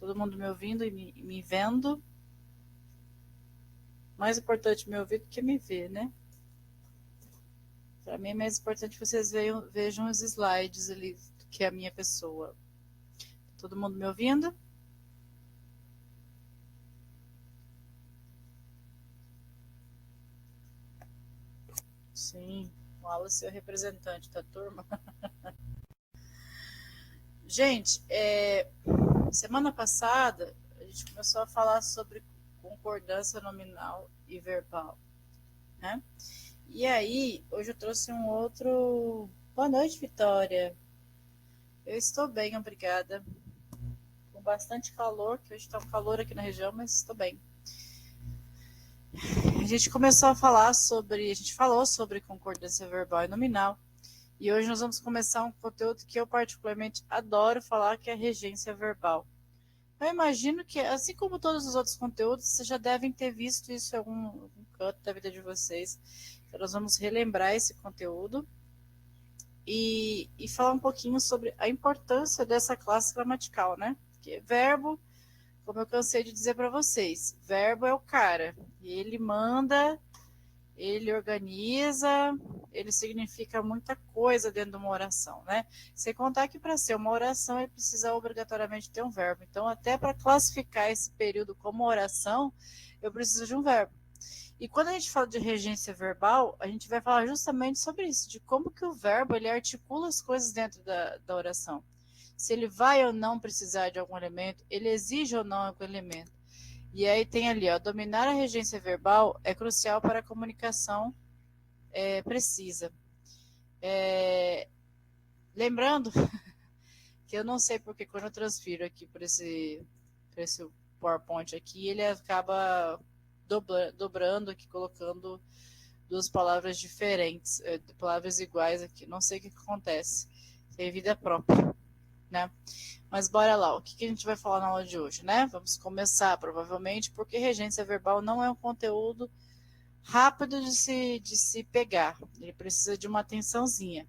Todo mundo me ouvindo e me vendo. Mais importante me ouvir do que me ver, né? Para mim é mais importante que vocês vejam os slides ali do que a minha pessoa. Todo mundo me ouvindo? Sim, o Wallace é o representante da turma. Gente, semana passada a gente começou a falar sobre concordância nominal e verbal, né? E aí, hoje eu trouxe um outro. Boa noite, Vitória. Eu estou bem, obrigada. Com bastante calor, que hoje está um calor aqui na região, mas estou bem. A gente começou a falar sobre. A gente falou sobre concordância verbal e nominal. E hoje nós vamos começar um conteúdo que eu particularmente adoro falar, que é a regência verbal. Eu imagino que, assim como todos os outros conteúdos, vocês já devem ter visto isso em algum canto da vida de vocês. Então, nós vamos relembrar esse conteúdo e falar um pouquinho sobre a importância dessa classe gramatical, né? Porque verbo, como eu cansei de dizer para vocês, verbo é o cara. E ele manda, ele organiza, ele significa muita coisa dentro de uma oração, né? Sem contar que para ser uma oração ele precisa obrigatoriamente ter um verbo. Então, até para classificar esse período como oração, eu preciso de um verbo. E quando a gente fala de regência verbal, a gente vai falar justamente sobre isso, de como que o verbo ele articula as coisas dentro da oração. Se ele vai ou não precisar de algum elemento, ele exige ou não algum elemento. E aí tem ali, ó, dominar a regência verbal é crucial para a comunicação precisa. Lembrando que eu não sei porque quando eu transfiro aqui para esse PowerPoint aqui, ele acaba dobrando aqui, colocando duas palavras diferentes, palavras iguais aqui. Não sei o que acontece. Tem vida própria, né? Mas bora lá, o que a gente vai falar na aula de hoje, né? Vamos começar, provavelmente, porque regência verbal não é um conteúdo rápido de se pegar. Ele precisa de uma atençãozinha.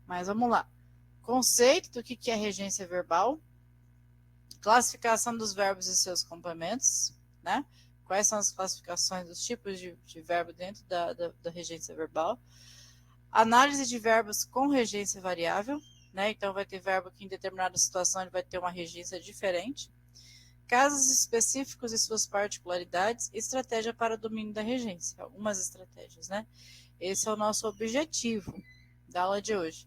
Mas vamos lá. Conceito do que é regência verbal, classificação dos verbos e seus complementos, né? Quais são as classificações dos tipos de verbo dentro da regência verbal, análise de verbos com regência variável, né? Então vai ter verbo que em determinada situação ele vai ter uma regência diferente, casos específicos e suas particularidades, estratégia para o domínio da regência, algumas estratégias, né? Esse é o nosso objetivo da aula de hoje.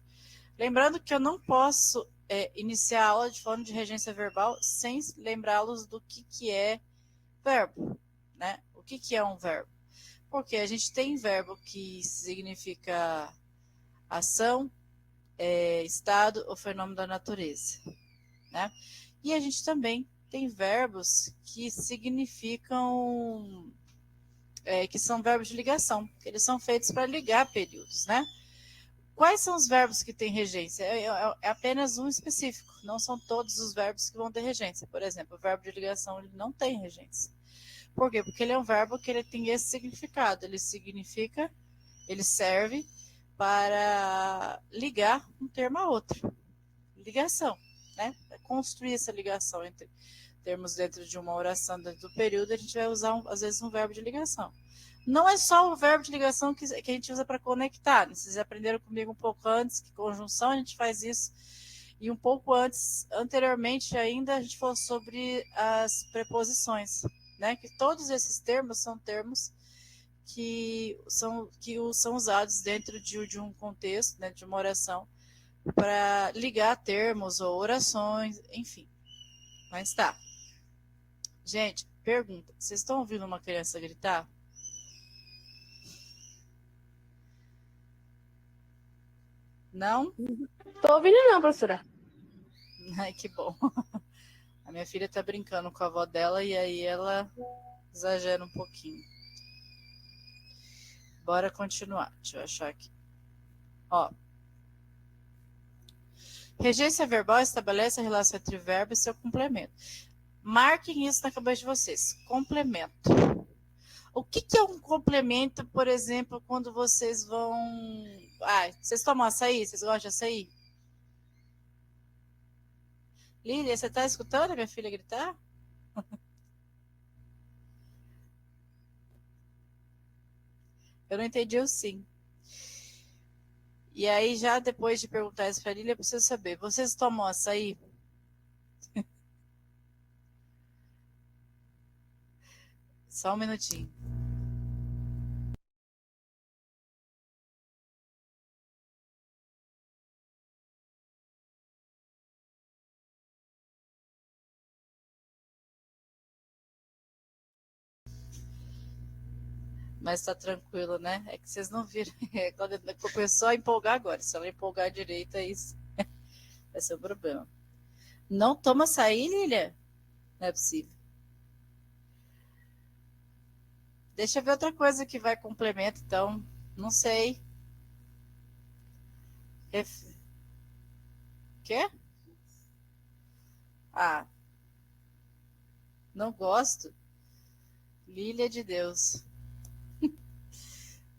Lembrando que eu não posso iniciar a aula de falando de regência verbal sem lembrá-los do que é verbo, né? O que é um verbo? Porque a gente tem verbo que significa ação, estado ou fenômeno da natureza, né? E a gente também tem verbos que significam, que são verbos de ligação, que eles são feitos para ligar períodos, né? Quais são os verbos que têm regência? É apenas um específico, não são todos os verbos que vão ter regência. Por exemplo, o verbo de ligação ele não tem regência. Por quê? Porque ele é um verbo que ele tem esse significado. Ele significa, ele serve para ligar um termo a outro. Ligação, né? Construir essa ligação entre termos dentro de uma oração, dentro do período, a gente vai usar, às vezes, um verbo de ligação. Não é só o verbo de ligação que a gente usa para conectar. Vocês aprenderam comigo um pouco antes que conjunção a gente faz isso. E um pouco anteriormente ainda, a gente falou sobre as preposições, né? Que todos esses termos são termos que são usados dentro de um contexto, né, de uma oração, para ligar termos ou orações, enfim. Mas tá. Gente, pergunta: vocês estão ouvindo uma criança gritar? Não? Tô ouvindo não, professora. Ai, que bom. A minha filha tá brincando com a avó dela e aí ela exagera um pouquinho. Bora continuar. Deixa eu achar aqui. Ó. Regência verbal estabelece a relação entre verbo e seu complemento. Marquem isso na cabeça de vocês. Complemento. O que é um complemento, por exemplo, quando vocês vão... vocês tomam açaí? Vocês gostam de açaí? Lília, você tá escutando a minha filha gritar? Eu não entendi o sim. E aí, já depois de perguntar isso pra Lília, eu preciso saber, vocês tomam açaí? Só um minutinho. Mas tá tranquilo, né? É que vocês não viram. Quando começou a empolgar agora. Se ela empolgar direito, é isso. Vai ser o problema. Não toma açaí, Lília? Não é possível. Deixa eu ver outra coisa que vai complemento, então. Não sei. Quê? Ah, não gosto. Lília de Deus.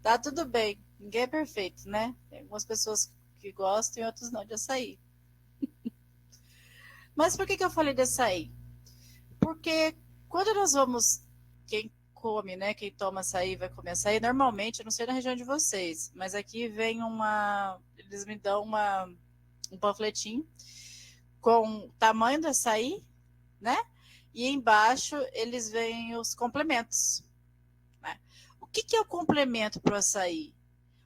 Tá tudo bem. Ninguém é perfeito, né? Tem algumas pessoas que gostam e outras não de açaí. Mas por que eu falei de açaí? Porque quando nós vamos, quem come, né? Quem toma açaí vai comer açaí. Normalmente, eu não sei na região de vocês, mas aqui vem eles me dão um panfletinho com o tamanho do açaí, né? E embaixo eles vêm os complementos. Né? O que é o complemento para o açaí?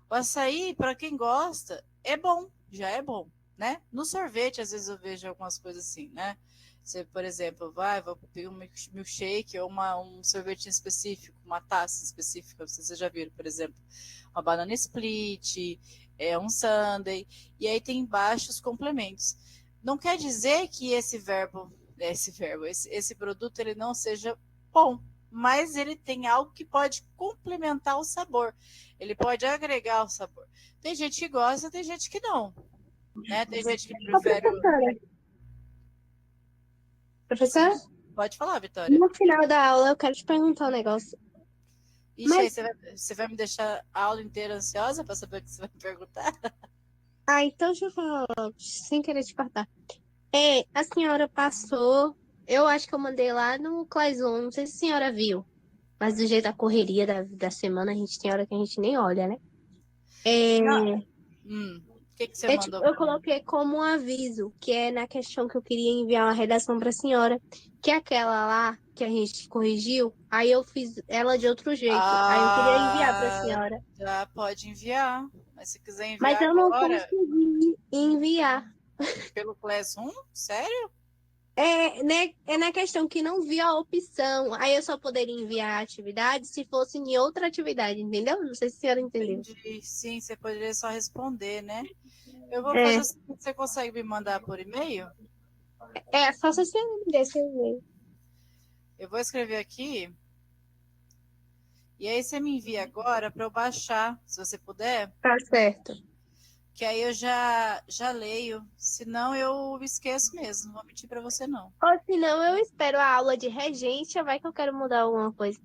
O açaí, para quem gosta, é bom, já é bom, né? No sorvete, às vezes eu vejo algumas coisas assim, né? Você, por exemplo, vou pedir um milkshake ou um sorvete específico, uma taça específica, não sei se vocês já viram, por exemplo, uma banana split, um sundae, e aí tem embaixo os complementos. Não quer dizer que esse produto ele não seja bom, mas ele tem algo que pode complementar o sabor. Ele pode agregar o sabor. Tem gente que gosta, tem gente que não. Né? Tem gente que Ô, prefere. professora. Sim, Professora, pode falar, Vitória. no final da aula eu quero te perguntar um negócio. Ixi, aí Mas, você vai me deixar a aula inteira ansiosa para saber o que você vai me perguntar? então deixa eu falar logo, sem querer te cortar. A senhora passou, eu acho que eu mandei lá no Classroom, não sei se a senhora viu, mas do jeito da correria da semana, a gente tem hora que a gente nem olha, né? Não. É, O que você mandou Eu para mim? coloquei como um aviso, que é na questão que eu queria enviar uma redação para a senhora, que é aquela lá que a gente corrigiu, aí eu fiz ela de outro jeito. Aí eu queria enviar para a Ah, senhora. já pode enviar. Mas se quiser Mas enviar eu não agora, consegui enviar. pelo Classroom, sério? É na questão que não vi a opção. Aí eu só poderia enviar a atividade se fosse em outra atividade, entendeu? Não sei se a senhora entendeu. Entendi. Sim, você poderia só responder, né? Eu vou fazer É, o seguinte, você consegue me mandar por e-mail? só se a senhora me desse o e-mail. Eu vou escrever aqui e aí você me envia agora para eu baixar, se você puder, Tá certo. que aí eu já leio. Senão eu esqueço mesmo, não vou mentir para você não. Ou se não, eu espero a aula de regência, vai que eu quero mudar alguma coisa.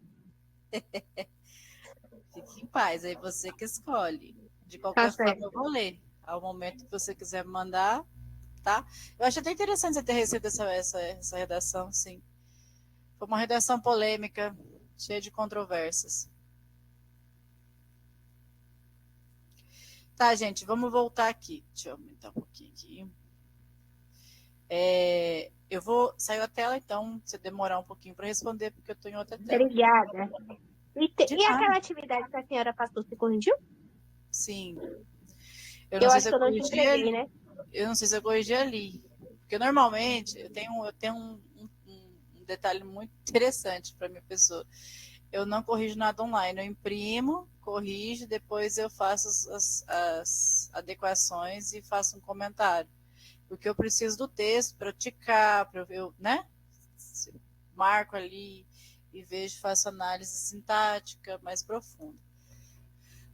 Fique em paz, aí você que escolhe. De Tá qualquer forma, eu certo. vou ler. Ao momento que você quiser me mandar, tá? Eu acho até interessante você ter recebido essa redação, sim. Foi uma redação polêmica, cheia de controvérsias. Tá, gente, vamos voltar aqui. Deixa eu aumentar um pouquinho aqui. Eu vou sair da tela, então, se demorar um pouquinho para responder, porque eu estou em outra tela. Obrigada. De E nada. aquela atividade que a senhora passou, você corrigiu? Sim. Eu não Eu sei acho se que eu eu não te corrigi entreguei, ali. né? Eu não sei se eu corrigi ali. Porque normalmente eu tenho um detalhe muito interessante para minha pessoa. Eu não corrijo nada online. Eu imprimo, corrijo, depois eu faço as adequações e faço um comentário. Porque eu preciso do texto para ticar, para eu, né? Marco ali e vejo, faço análise sintática mais profunda.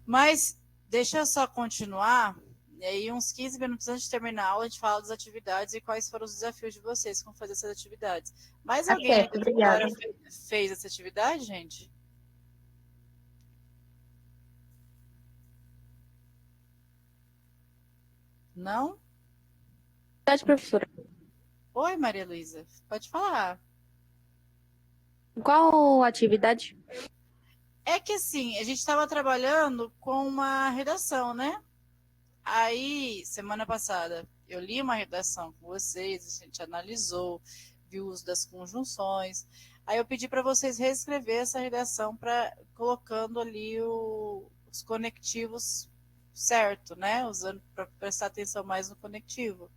Mas deixa eu só continuar. E aí, uns 15 minutos antes de terminar a aula, a gente fala das atividades e quais foram os desafios de vocês com fazer essas atividades. Mais Tá alguém aí certo, da obrigada. Vitória fez essa atividade, gente? Não? Verdade, professora. Oi, Maria Luísa, pode falar. Qual atividade? É que assim, a gente estava trabalhando com uma redação, né? Aí, semana passada, eu li uma redação com vocês, a gente analisou, viu o uso das conjunções. Aí eu pedi para vocês reescrever essa redação para colocando ali os conectivos certo, né? Usando para prestar atenção mais no conectivo,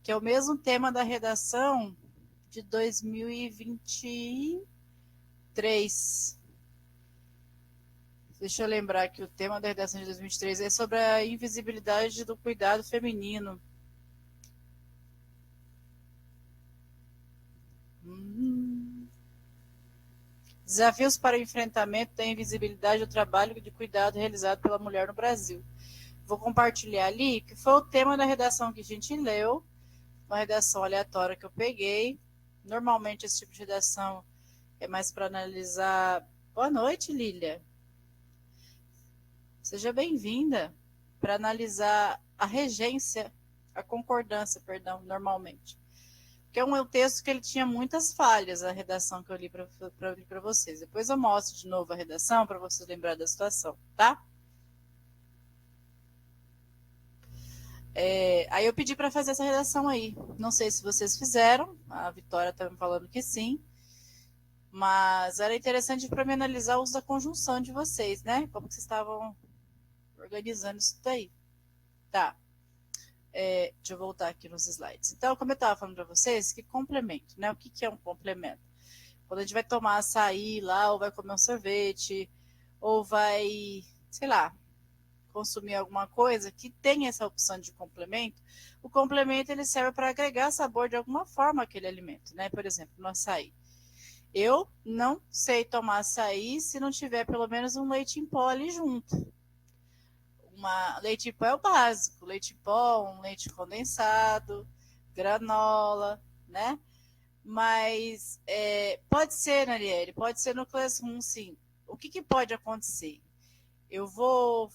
que é o mesmo tema da redação de 2023. Deixa eu lembrar que o tema da redação de 2023 é sobre a invisibilidade do cuidado feminino. Desafios para o enfrentamento da invisibilidade do trabalho de cuidado realizado pela mulher no Brasil. Vou compartilhar ali, que foi o tema da redação que a gente leu, uma redação aleatória que eu peguei. Normalmente esse tipo de redação é mais para analisar. Boa noite, Lília. Seja bem-vinda. Para analisar a regência, a concordância, perdão, normalmente. Porque é um texto que ele tinha muitas falhas, a redação que eu li para vocês. Depois eu mostro de novo a redação para vocês lembrarem da situação, tá? Aí eu pedi para fazer essa redação aí. Não sei se vocês fizeram, a Vitória está me falando que sim, mas era interessante para me analisar o uso da conjunção de vocês, né? Como que vocês estavam organizando isso daí. Tá. Deixa eu voltar aqui nos slides. Então, como eu estava falando para vocês, que complemento, né? O que é um complemento? Quando a gente vai tomar açaí lá, ou vai comer um sorvete, ou vai, sei lá, consumir alguma coisa que tem essa opção de complemento, o complemento ele serve para agregar sabor de alguma forma àquele alimento, né? Por exemplo, no açaí. Eu não sei tomar açaí se não tiver pelo menos um leite em pó ali junto. Leite em pó é o básico, leite em pó, um leite condensado, granola, né? Mas pode ser, Narielle, pode ser no Classroom, sim. O que pode acontecer? Eu vou.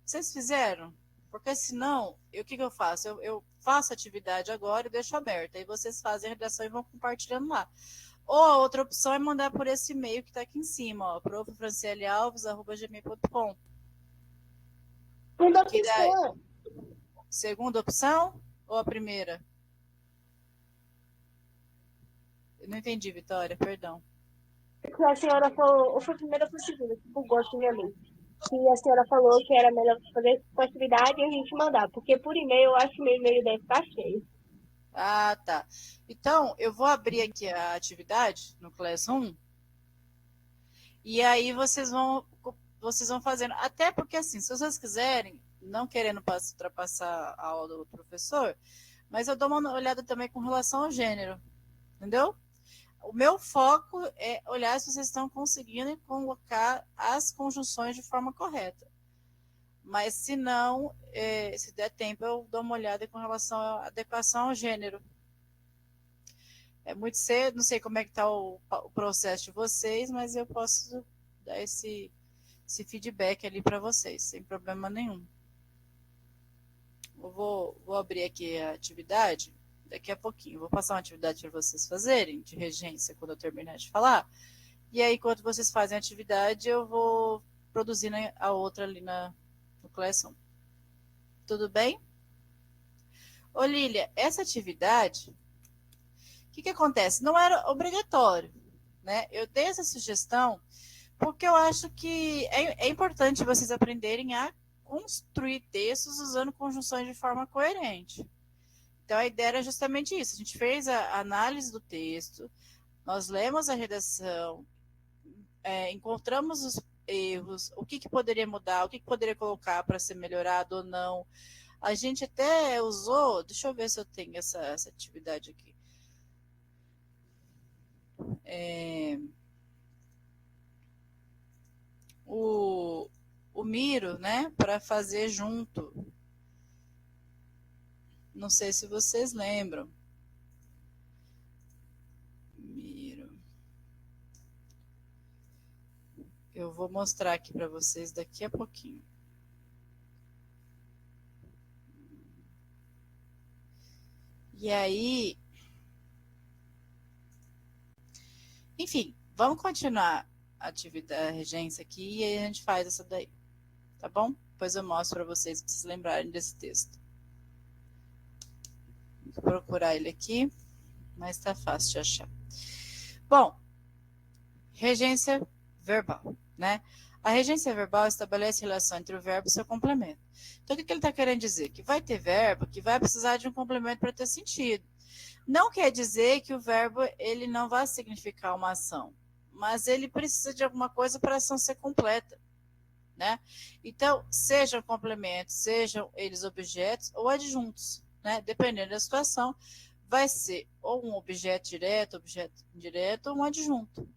Vocês fizeram? Porque senão, o que eu faço? Eu faço a atividade agora e deixo aberta. Aí vocês fazem a redação e vão compartilhando lá. Ou a outra opção é mandar por esse e-mail que está aqui em cima, ó, profrancielealves@gmail.com. Segunda Que dá opção. segunda opção ou a primeira? Eu não entendi, Vitória, perdão. Que a senhora falou, ou foi a primeira ou foi a segunda, que bugou aqui minha mente. Que a senhora falou que era melhor fazer com atividade e a gente mandar, porque por e-mail eu acho que meu e-mail deve estar cheio. Ah, tá. Então, eu vou abrir aqui a atividade no Classroom e aí vocês vão fazendo. Até porque, assim, se vocês quiserem, não querendo ultrapassar a aula do professor, mas eu dou uma olhada também com relação ao gênero, entendeu? O meu foco é olhar se vocês estão conseguindo colocar as conjunções de forma correta. Mas se não, se der tempo, eu dou uma olhada com relação à adequação ao gênero. É muito cedo, não sei como é que está o processo de vocês, mas eu posso dar esse feedback ali para vocês, sem problema nenhum. Eu vou abrir aqui a atividade daqui a pouquinho. Vou passar uma atividade para vocês fazerem, de regência, quando eu terminar de falar. E aí, enquanto vocês fazem a atividade, eu vou produzindo a outra ali no Classroom. Tudo bem? Ô, Lília, essa atividade, o que acontece? Não era obrigatório, né? Eu dei essa sugestão porque eu acho que é importante vocês aprenderem a construir textos usando conjunções de forma coerente. Então, a ideia era justamente isso. A gente fez a análise do texto, nós lemos a redação, encontramos os erros, o que poderia mudar, o que poderia colocar para ser melhorado ou não. A gente até usou, deixa eu ver se eu tenho essa atividade aqui. O Miro, né, para fazer junto. Não sei se vocês lembram. Miro. Eu vou mostrar aqui para vocês daqui a pouquinho. E aí, Enfim, vamos continuar a atividade, a regência aqui e aí a gente faz essa daí, tá bom? Depois eu mostro para vocês se lembrarem desse texto. Vou procurar ele aqui, mas tá fácil de achar. Bom, regência verbal, né? A regência verbal estabelece relação entre o verbo e seu complemento. Então, o que ele está querendo dizer? Que vai ter verbo que vai precisar de um complemento para ter sentido. Não quer dizer que o verbo ele não vai significar uma ação, mas ele precisa de alguma coisa para a ação ser completa, né? Então, sejam complementos, sejam eles objetos ou adjuntos, né? Dependendo da situação, vai ser ou um objeto direto, objeto indireto ou um adjunto.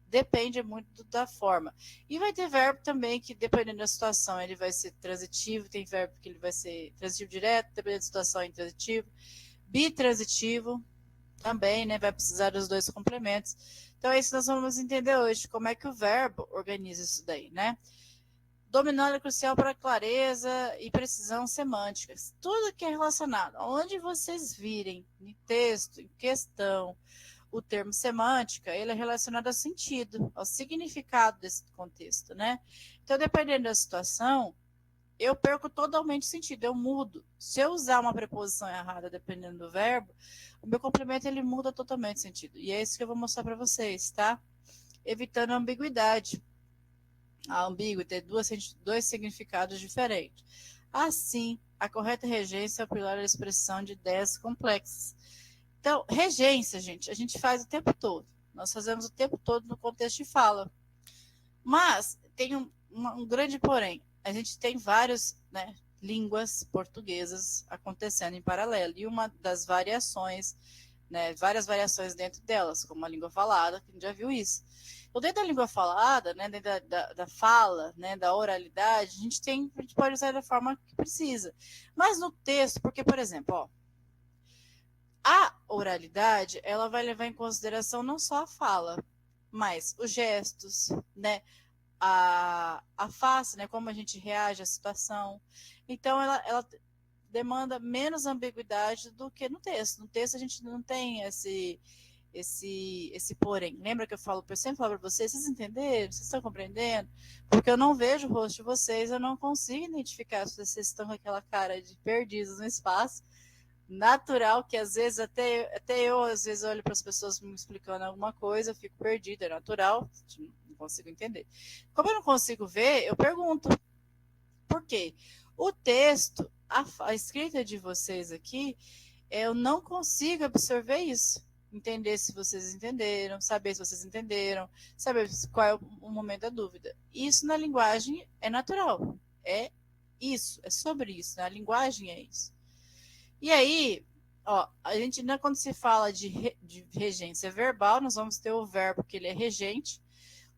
Depende muito da forma. E vai ter verbo também que, dependendo da situação, ele vai ser transitivo, tem verbo que ele vai ser transitivo direto, dependendo da situação, intransitivo. Bitransitivo também, né? Vai precisar dos dois complementos. Então é isso que nós vamos entender hoje, como é que o verbo organiza isso daí, né? Dominante é crucial para clareza e precisão semânticas. Tudo que é relacionado, onde vocês virem em texto, em questão, o termo semântica, ele é relacionado ao sentido, ao significado desse contexto, né? Então, dependendo da situação, eu perco totalmente o sentido, eu mudo. Se eu usar uma preposição errada, dependendo do verbo, o meu complemento ele muda totalmente o sentido. E é isso que eu vou mostrar para vocês, tá? Evitando a ambiguidade. A ambíguo ter dois significados diferentes. Assim, a correta regência é o pilar da expressão de ideias complexas. Então, regência, gente, a gente faz o tempo todo. Nós fazemos o tempo todo no contexto de fala. Mas tem um grande porém. A gente tem várias, né, línguas portuguesas acontecendo em paralelo. E uma das variações, né, várias variações dentro delas, como a língua falada, que a gente já viu isso. Então, dentro da língua falada, né, dentro da fala, né, da oralidade, a gente pode usar da forma que precisa. Mas no texto, porque, por exemplo, ó, a oralidade, ela vai levar em consideração não só a fala, mas os gestos, né? A face, né? Como a gente reage à situação. Então, ela demanda menos ambiguidade do que no texto. No texto, a gente não tem esse porém. Lembra que eu sempre falo para vocês, vocês entenderam? Vocês estão compreendendo? Porque eu não vejo o rosto de vocês, eu não consigo identificar se vocês estão com aquela cara de perdidos no espaço natural, que às vezes até eu às vezes olho para as pessoas me explicando alguma coisa, eu fico perdida, é natural, não consigo entender. Como eu não consigo ver, eu pergunto. Por quê? O texto, a escrita de vocês aqui, eu não consigo absorver isso. Entender se vocês entenderam, saber se vocês entenderam, saber qual é o momento da dúvida. Isso na linguagem é natural. É isso, é sobre isso. Né? A linguagem é isso. E aí, ó, a gente, né, quando se fala de regência verbal, nós vamos ter o verbo que ele é regente.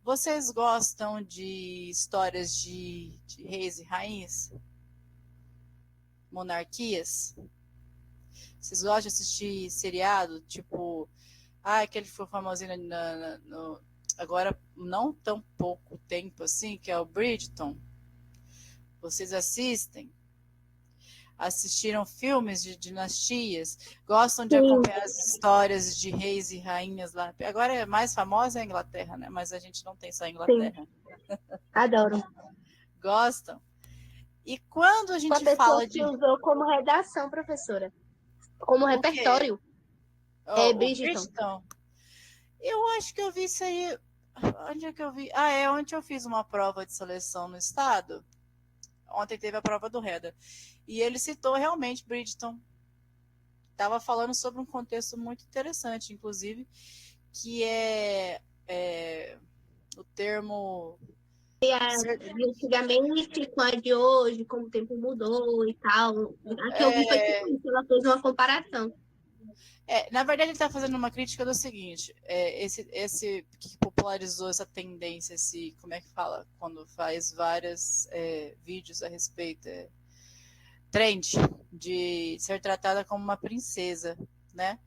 Vocês gostam de histórias de reis e rainhas? Monarquias? Vocês gostam de assistir seriado? Tipo, aquele que foi famosinho agora não tão pouco tempo assim, que é o Bridgerton. Vocês assistem? Assistiram filmes de dinastias, gostam de acompanhar as histórias de reis e rainhas lá. Agora é mais famosa a Inglaterra, né? Mas a gente não tem só a Inglaterra. Sim. Adoro. Gostam? E quando a gente Uma pessoa fala de... que usou como redação, professora. Como O quê? repertório. Oh, o Bridgerton. Bridgerton? Eu acho que eu vi isso aí... Onde é que eu vi? Ontem eu fiz uma prova de seleção no estado. Ontem teve a prova do Reda. E ele citou realmente Bridgerton. Estava falando sobre um contexto muito interessante, inclusive, que é o termo... De antigamente com a de hoje, como o tempo mudou e tal. Aqui eu vi foi tipo isso, ela fez uma comparação. Na verdade, ele está fazendo uma crítica do seguinte: esse que popularizou essa tendência, como é que fala? Quando faz vários vídeos a respeito, trend de ser tratada como uma princesa, né?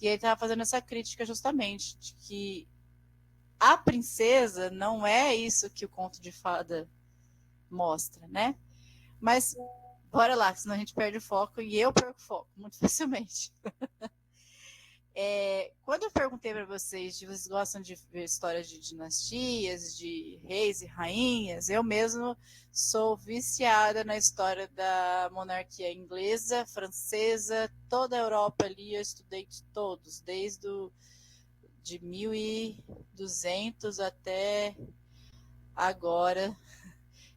E ele estava fazendo essa crítica justamente de que a princesa não é isso que o conto de fada mostra, né? Mas bora lá, senão a gente perde o foco e eu perco o foco muito facilmente. Quando eu perguntei para vocês se vocês gostam de ver histórias de dinastias, de reis e rainhas, eu mesmo sou viciada na história da monarquia inglesa, francesa, toda a Europa ali, eu estudei de todos, de 1200 até agora.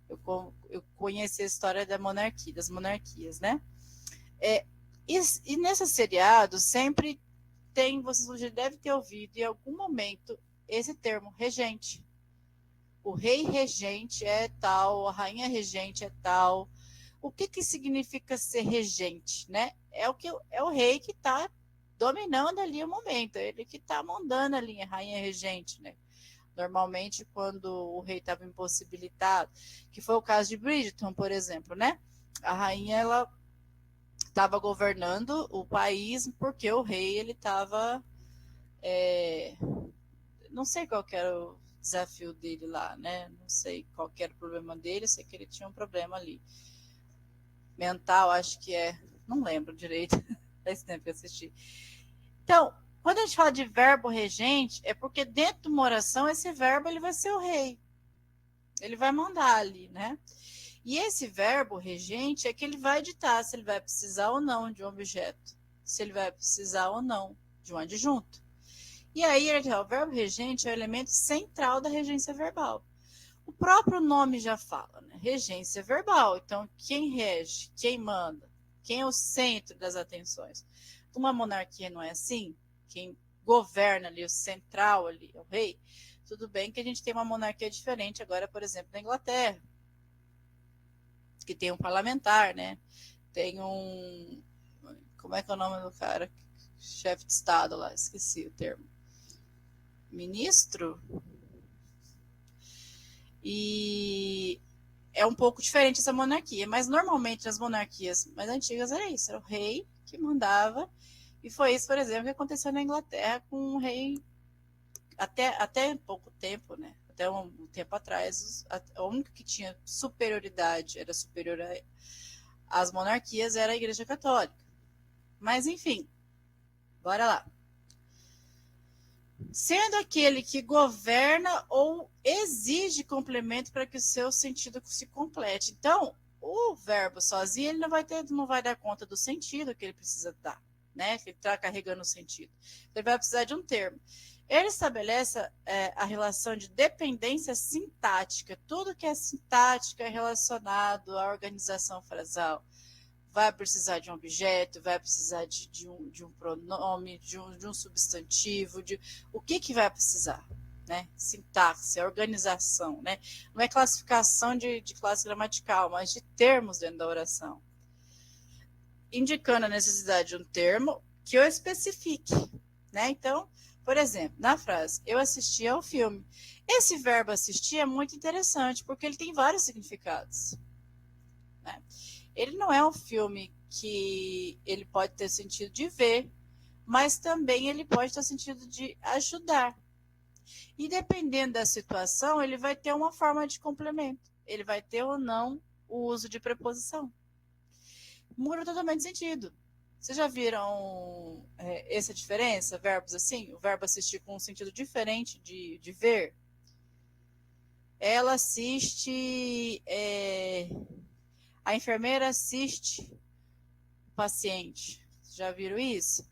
Eu conheci a história das monarquias, né? E nesse seriado sempre você já deve ter ouvido em algum momento esse termo, regente. O rei regente é tal, a rainha regente é tal. O que significa ser regente, né? É o rei que está dominando ali o momento, ele que está mandando ali a rainha regente, né? Normalmente, quando o rei estava impossibilitado, que foi o caso de Bridgerton, por exemplo, né? A rainha, ela estava governando o país porque o rei, ele estava não sei qual era o desafio dele lá, né? Não sei qual era o problema dele, sei que ele tinha um problema ali. Mental, acho que é. Não lembro direito. Faz tempo que eu assisti. Então, quando a gente fala de verbo regente, é porque dentro de uma oração, esse verbo ele vai ser o rei. Ele vai mandar ali, né? E esse verbo regente é que ele vai ditar se ele vai precisar ou não de um objeto, se ele vai precisar ou não de um adjunto. E aí, o verbo regente é o elemento central da regência verbal. O próprio nome já fala, né? Regência verbal. Então, quem rege, quem manda, quem é o centro das atenções. Uma monarquia não é assim? Quem governa ali, o central ali, é o rei. Tudo bem que a gente tem uma monarquia diferente agora, por exemplo, na Inglaterra, que tem um parlamentar, né? Tem um... Como é que é o nome do cara? Chefe de Estado lá, esqueci o termo. Ministro? E é um pouco diferente essa monarquia, mas normalmente nas monarquias mais antigas era isso, era o rei que mandava, e foi isso, por exemplo, que aconteceu na Inglaterra com o rei até pouco tempo, né? Até um tempo atrás, a única que tinha superioridade, era superior às monarquias, era a Igreja Católica. Mas enfim, bora lá. Sendo aquele que governa ou exige complemento para que o seu sentido se complete. Então, o verbo sozinho ele não vai dar conta do sentido que ele precisa dar, né? Que ele está carregando o sentido. Ele vai precisar de um termo. Ele estabelece a relação de dependência sintática. Tudo que é sintática é relacionado à organização frasal. Vai precisar de um objeto, vai precisar de um pronome, de um substantivo, o que vai precisar? Né? Sintaxe, organização, né? Não é classificação de classe gramatical, mas de termos dentro da oração. Indicando a necessidade de um termo que eu especifique. Né? Então, por exemplo, na frase, eu assisti ao filme. Esse verbo assistir é muito interessante, porque ele tem vários significados. Né? Ele não é um filme que ele pode ter sentido de ver, mas também ele pode ter sentido de ajudar. E dependendo da situação, ele vai ter uma forma de complemento. Ele vai ter ou não o uso de preposição. Muda totalmente sentido. Vocês já viram essa diferença? Verbos assim? O verbo assistir com um sentido diferente de ver. Ela assiste... a enfermeira assiste o paciente. Já viram isso?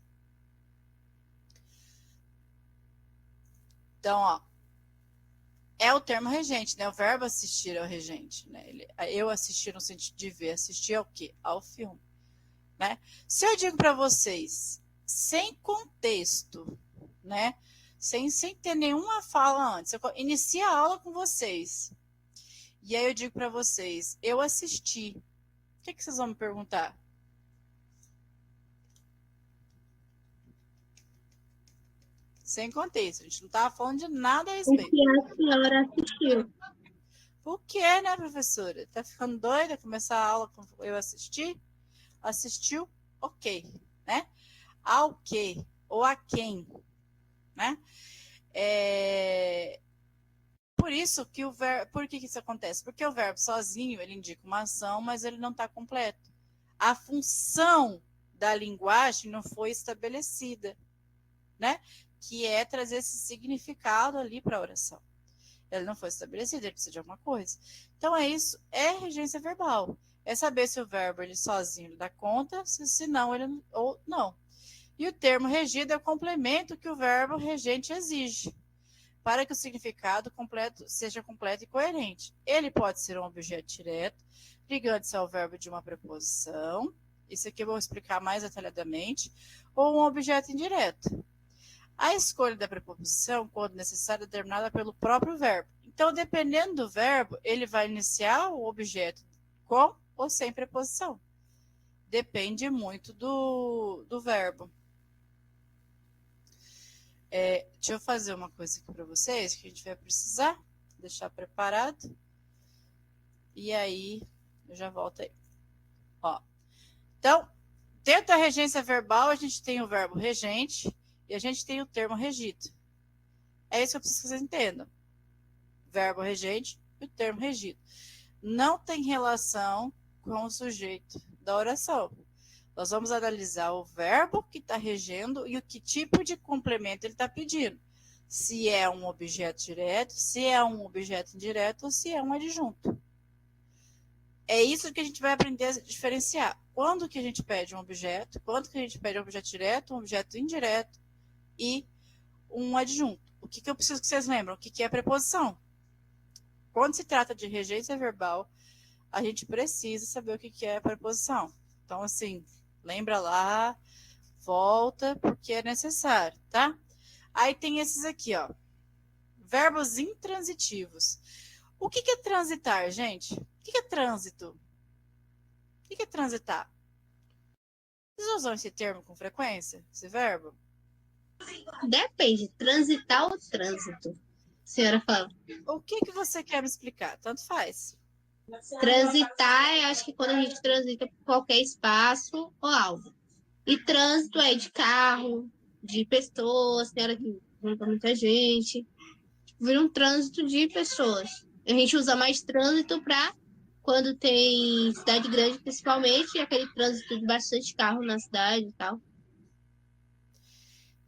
Então, ó, é o termo regente, né? O verbo assistir é o regente, né? Eu assistir no sentido de ver, assistir ao quê? Ao filme, né? Se eu digo para vocês, sem contexto, né? Sem ter nenhuma fala antes, eu inicio a aula com vocês. E aí eu digo para vocês, eu assisti. O que vocês vão me perguntar? Sem contexto, a gente não estava falando de nada a respeito. O que a senhora assistiu? O que é, né, professora? Tá ficando doida começar a aula com eu assistir? Assistiu? Ok, né? Ao que? Ou a quem? Né? Por isso que o verbo... Por que isso acontece? Porque o verbo sozinho, ele indica uma ação, mas ele não está completo. A função da linguagem não foi estabelecida. né? Que é trazer esse significado ali para a oração. Ele não foi estabelecido, ele precisa de alguma coisa. Então é isso, é regência verbal. É saber se o verbo ele sozinho dá conta, se não ele ou não. E o termo regido é o complemento que o verbo regente exige, para que o significado completo seja completo e coerente. Ele pode ser um objeto direto, ligando-se ao verbo de uma preposição, isso aqui eu vou explicar mais detalhadamente, ou um objeto indireto. A escolha da preposição, quando necessária, é determinada pelo próprio verbo. Então, dependendo do verbo, ele vai iniciar o objeto com ou sem preposição. Depende muito do verbo. Deixa eu fazer uma coisa aqui para vocês que a gente vai precisar deixar preparado. E aí, eu já volto aí. Ó. Então, dentro da regência verbal, a gente tem o verbo regente e a gente tem o termo regido. É isso que eu preciso que vocês entendam. Verbo regente e o termo regido. Não tem relação com o sujeito da oração. Nós vamos analisar o verbo que está regendo e o que tipo de complemento ele está pedindo. Se é um objeto direto, se é um objeto indireto ou se é um adjunto. É isso que a gente vai aprender a diferenciar. Quando que a gente pede um objeto, quando que a gente pede um objeto direto, um objeto indireto e um adjunto. O que eu preciso que vocês lembram? O que é preposição? Quando se trata de regência verbal, a gente precisa saber o que é preposição. Então, assim, lembra lá, volta, porque é necessário, tá? Aí tem esses aqui, ó. Verbos intransitivos. O que é transitar, gente? O que é trânsito? O que é transitar? Vocês usam esse termo com frequência? Esse verbo? Depende, transitar ou trânsito. A senhora fala. O que você quer me explicar? Tanto faz. Transitar é, acho que quando a gente transita por qualquer espaço ou algo. E trânsito é de carro, de pessoas, tem hora que junta muita gente. Vira um trânsito de pessoas. A gente usa mais trânsito para quando tem cidade grande, principalmente, e aquele trânsito de bastante carro na cidade e tal.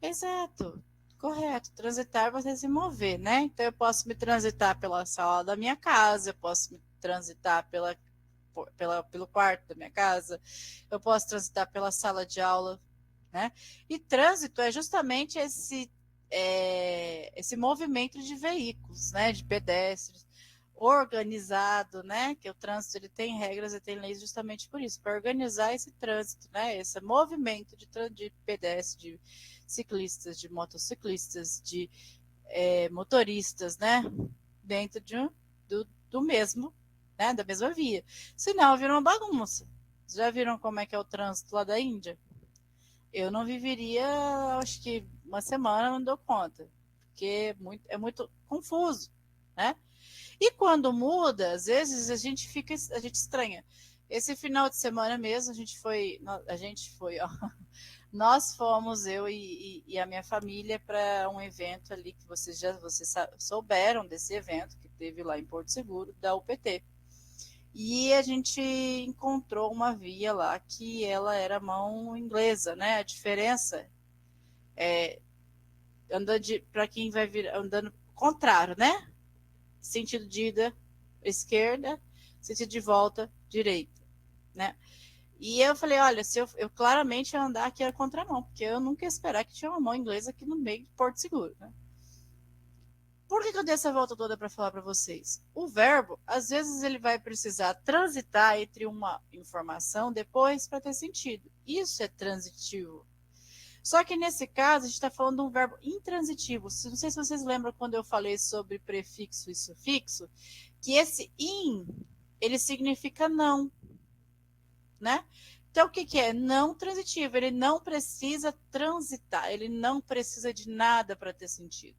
Exato. Correto. Transitar é você se mover, né? Então eu posso me transitar pela sala da minha casa, eu posso me transitar pelo quarto da minha casa, eu posso transitar pela sala de aula, né? E trânsito é justamente esse movimento de veículos, né? De pedestres organizado, né? Que o trânsito ele tem regras e tem leis justamente por isso, para organizar esse trânsito, né? Esse movimento de pedestres, de ciclistas, de motociclistas, de motoristas, né? Dentro do mesmo, né? Da mesma via. Senão vira uma bagunça. Já viram como é que é o trânsito lá da Índia? Eu não viveria, acho que uma semana não dou conta, porque é muito confuso, né? E quando muda, às vezes a gente estranha. Esse final de semana mesmo ó, nós fomos eu e a minha família para um evento ali que vocês souberam desse evento que teve lá em Porto Seguro da UPT. E a gente encontrou uma via lá que ela era mão inglesa, né? A diferença é andando para quem vai vir andando contrário, né? Sentido de ida esquerda, sentido de volta direita, né? E eu falei, olha, se eu claramente ia andar aqui a contramão, porque eu nunca ia esperar que tinha uma mão inglesa aqui no meio de Porto Seguro, né? Por que eu dei essa volta toda para falar para vocês? O verbo, às vezes, ele vai precisar transitar entre uma informação depois para ter sentido. Isso é transitivo. Só que nesse caso, a gente está falando de um verbo intransitivo. Não sei se vocês lembram quando eu falei sobre prefixo e sufixo, que esse in, ele significa não, né? Então, o que é? Não transitivo. Ele não precisa transitar, ele não precisa de nada para ter sentido,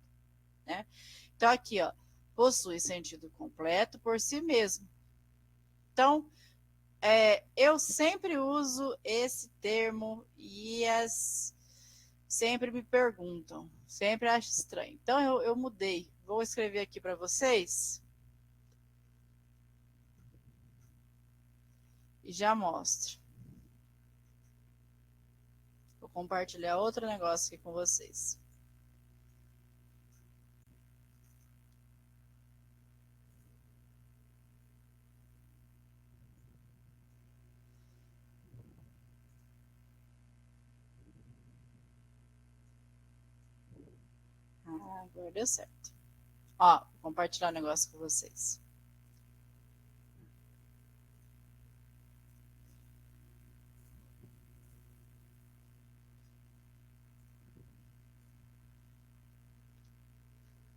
né? Então, aqui, ó, possui sentido completo por si mesmo. Então, eu sempre uso esse termo e sempre me perguntam, sempre acho estranho. Então, eu mudei. Vou escrever aqui para vocês e já mostro. Vou Vou compartilhar outro negócio aqui com vocês. Agora deu certo. Ó, vou compartilhar um negócio com vocês.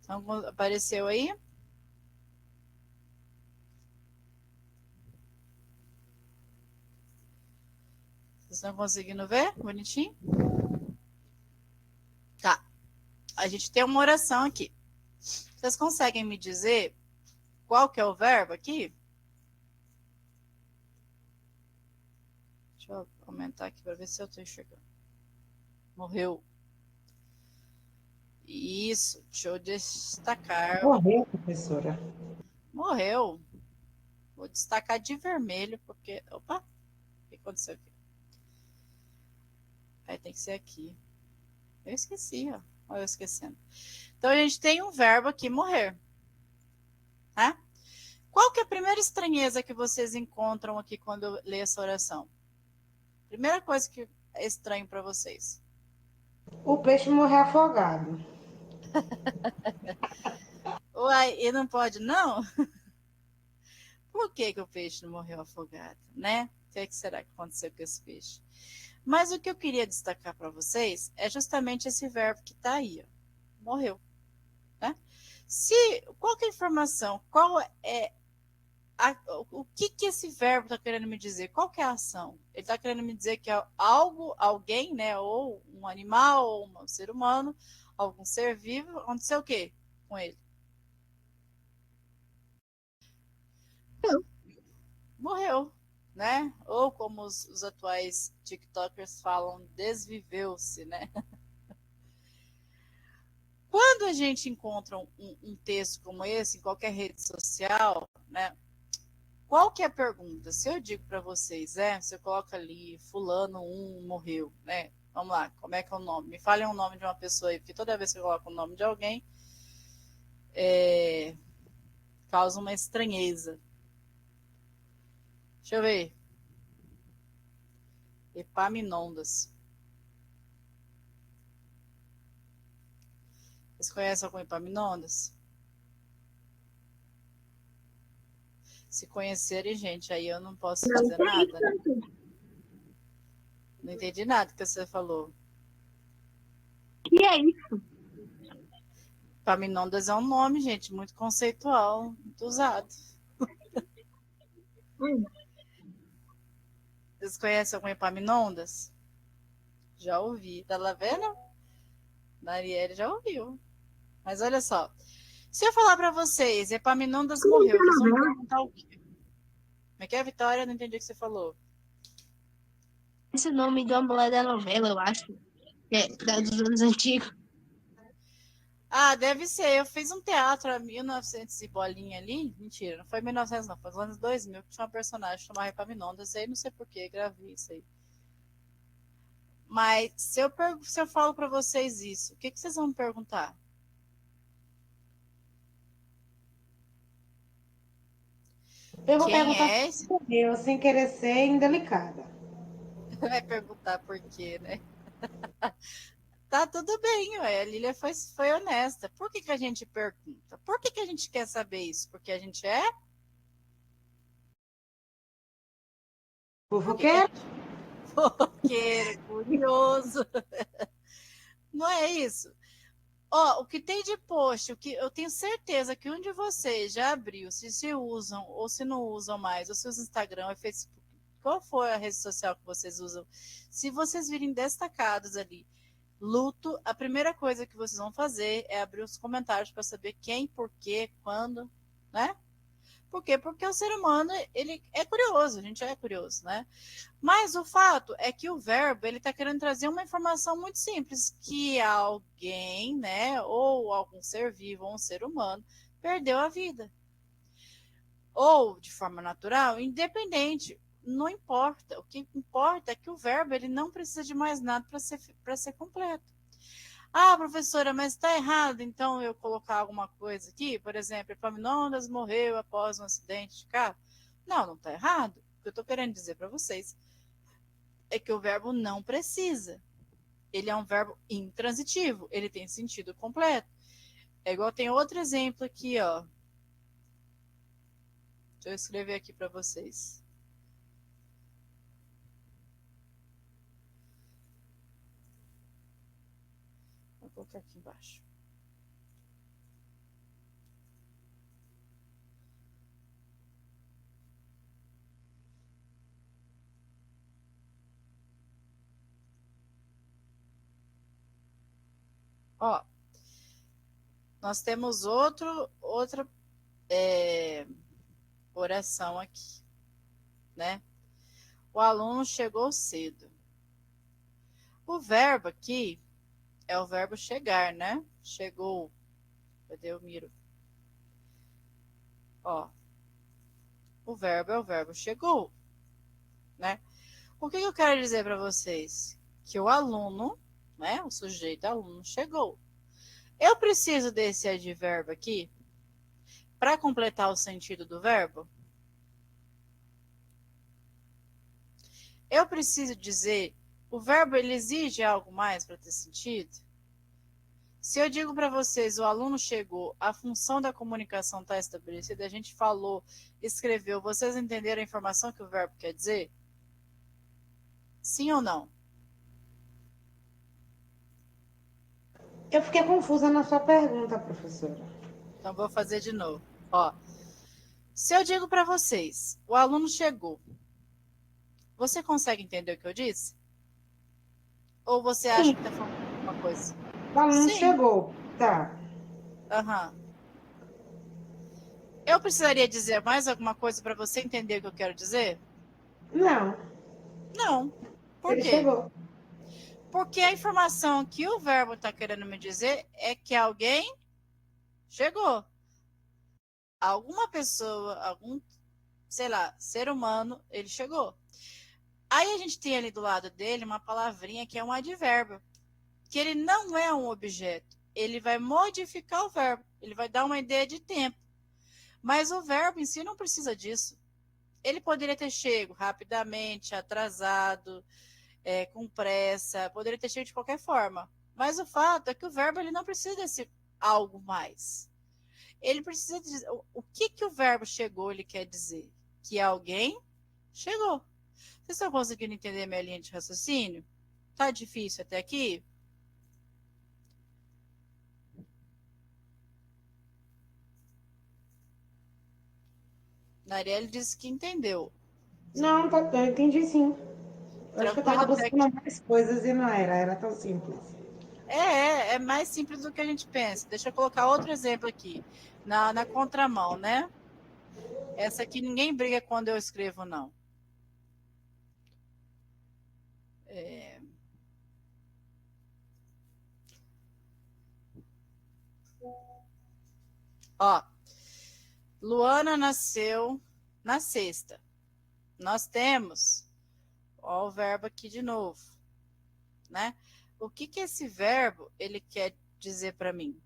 Então, apareceu aí? Vocês estão conseguindo ver? Bonitinho? Tá. A gente tem uma oração aqui. Vocês conseguem me dizer qual que é o verbo aqui? Deixa eu aumentar aqui para ver se eu estou enxergando. Morreu. Isso, deixa eu destacar. Morreu, professora. Morreu. Vou destacar de vermelho, porque... Opa! O que aconteceu aqui? Aí tem que ser aqui. Eu esqueci, ó. Olha eu esquecendo. Então, a gente tem um verbo aqui, morrer. Tá? Qual que é a primeira estranheza que vocês encontram aqui quando eu leio essa oração? Primeira coisa que é estranho para vocês. O peixe morreu afogado. Uai, e não pode, não? Por que o peixe não morreu afogado, né? O que será que aconteceu com esse peixe? Mas o que eu queria destacar para vocês é justamente esse verbo que está aí, ó. Morreu. Né? Qual que é a informação? Qual é o que esse verbo está querendo me dizer? Qual que é a ação? Ele está querendo me dizer que algo, alguém, né, ou um animal, ou um ser humano, algum ser vivo, aconteceu o quê com ele? Morreu, né? Ou como os atuais tiktokers falam, desviveu-se, né? Quando a gente encontra um texto como esse em qualquer rede social, né? Qual que é a pergunta? Se eu digo para vocês, você coloca ali, fulano 1 morreu, né? Vamos lá, como é que é o nome? Me falem um nome de uma pessoa aí, porque toda vez que eu coloco o nome de alguém, causa uma estranheza. Deixa eu ver. Epaminondas. Vocês conhecem algum Epaminondas? Se conhecerem, gente, aí eu não posso fazer nada. Né? Não entendi nada que você falou. Que é isso? Epaminondas é um nome, gente, muito conceitual, muito usado. Vocês conhecem algum Epaminondas? Já ouvi. Tá lá vendo? Marielle já ouviu. Mas olha só. Se eu falar para vocês, Epaminondas morreu, vocês vão perguntar o quê? Como é que é, Vitória? Não entendi o que você falou. Esse nome de uma mulher da novela, eu acho. Dos anos antigos. Ah, deve ser. Eu fiz um teatro em 1900 e bolinha ali. Mentira, não foi 1900 não. Foi nos anos 2000 que tinha uma personagem chamada Epaminondas. Aí não sei por que gravei isso aí. Mas se eu falo para vocês isso, o que vocês vão me perguntar? Eu vou Quem perguntar é se esse? morreu, sem querer ser indelicada. Vai perguntar por quê, né? Tá tudo bem, ué. A Lília foi honesta. Por que a gente pergunta? Por que a gente quer saber isso? Porque a gente é? Fofoqueiro? Fofoqueiro, curioso. Não é isso? Ó, o que tem de post, o que eu tenho certeza que um de vocês já abriu, se usam ou se não usam mais, ou se usa Instagram ou Facebook, qual for a rede social que vocês usam, se vocês virem destacados ali, luto, a primeira coisa que vocês vão fazer é abrir os comentários para saber quem, por quê, quando, né? Por quê? Porque o ser humano, ele é curioso, a gente é curioso, né? Mas o fato é que o verbo, ele está querendo trazer uma informação muito simples, que alguém, né, ou algum ser vivo, ou um ser humano, perdeu a vida. Ou, de forma natural, independente. não importa. O que importa é que o verbo ele não precisa de mais nada para ser completo. Ah, professora, mas está errado então eu colocar alguma coisa aqui? Por exemplo, Epaminondas morreu após um acidente de carro. Não está errado. O que eu estou querendo dizer para vocês é que o verbo não precisa. Ele é um verbo intransitivo. Ele tem sentido completo. É igual, tem outro exemplo aqui, ó. Deixa eu escrever aqui para vocês. Vou colocar aqui embaixo. Ó, nós temos outra oração aqui, né? O aluno chegou cedo. O verbo aqui é o verbo chegar, né? Chegou. Cadê o Miro? Ó, o verbo é o verbo chegou, né? O que eu quero dizer para vocês? Que o aluno, né? O sujeito aluno chegou. Eu preciso desse advérbio aqui para completar o sentido do verbo? Eu preciso dizer, o verbo ele exige algo mais para ter sentido? Se eu digo para vocês, o aluno chegou, a função da comunicação está estabelecida, a gente falou, escreveu, vocês entenderam a informação que o verbo quer dizer? Sim ou não? Eu fiquei confusa na sua pergunta, professora. Então, vou fazer de novo. Ó, se eu digo para vocês, o aluno chegou, você consegue entender o que eu disse? Ou você acha Sim. que está falando alguma coisa? O aluno Sim. chegou, tá. Aham. Eu precisaria dizer mais alguma coisa para você entender o que eu quero dizer? Não, Não. Por ele quê? chegou. Porque a informação que o verbo está querendo me dizer é que alguém chegou. Alguma pessoa, algum, sei lá, ser humano, ele chegou. Aí a gente tem ali do lado dele uma palavrinha que é um advérbio, que ele não é um objeto. Ele vai modificar o verbo, ele vai dar uma ideia de tempo. Mas o verbo em si não precisa disso. Ele poderia ter chego rapidamente, atrasado, com pressa, poderia ter chego de qualquer forma. Mas o fato é que o verbo ele não precisa desse algo mais. Ele precisa dizer o que o verbo chegou ele quer dizer? Que alguém chegou. Vocês estão conseguindo entender minha linha de raciocínio? Tá difícil até aqui? Narielle disse que entendeu. Não, eu entendi sim. Eu acho que eu tava Tranquilo até buscando aqui? mais coisas e não era tão simples. É mais simples do que a gente pensa. Deixa eu colocar outro exemplo aqui, na contramão, né? Essa aqui ninguém briga quando eu escrevo, não. Ó, Luana nasceu na sexta. Nós temos, ó, o verbo aqui de novo, né? O que esse verbo ele quer dizer para mim?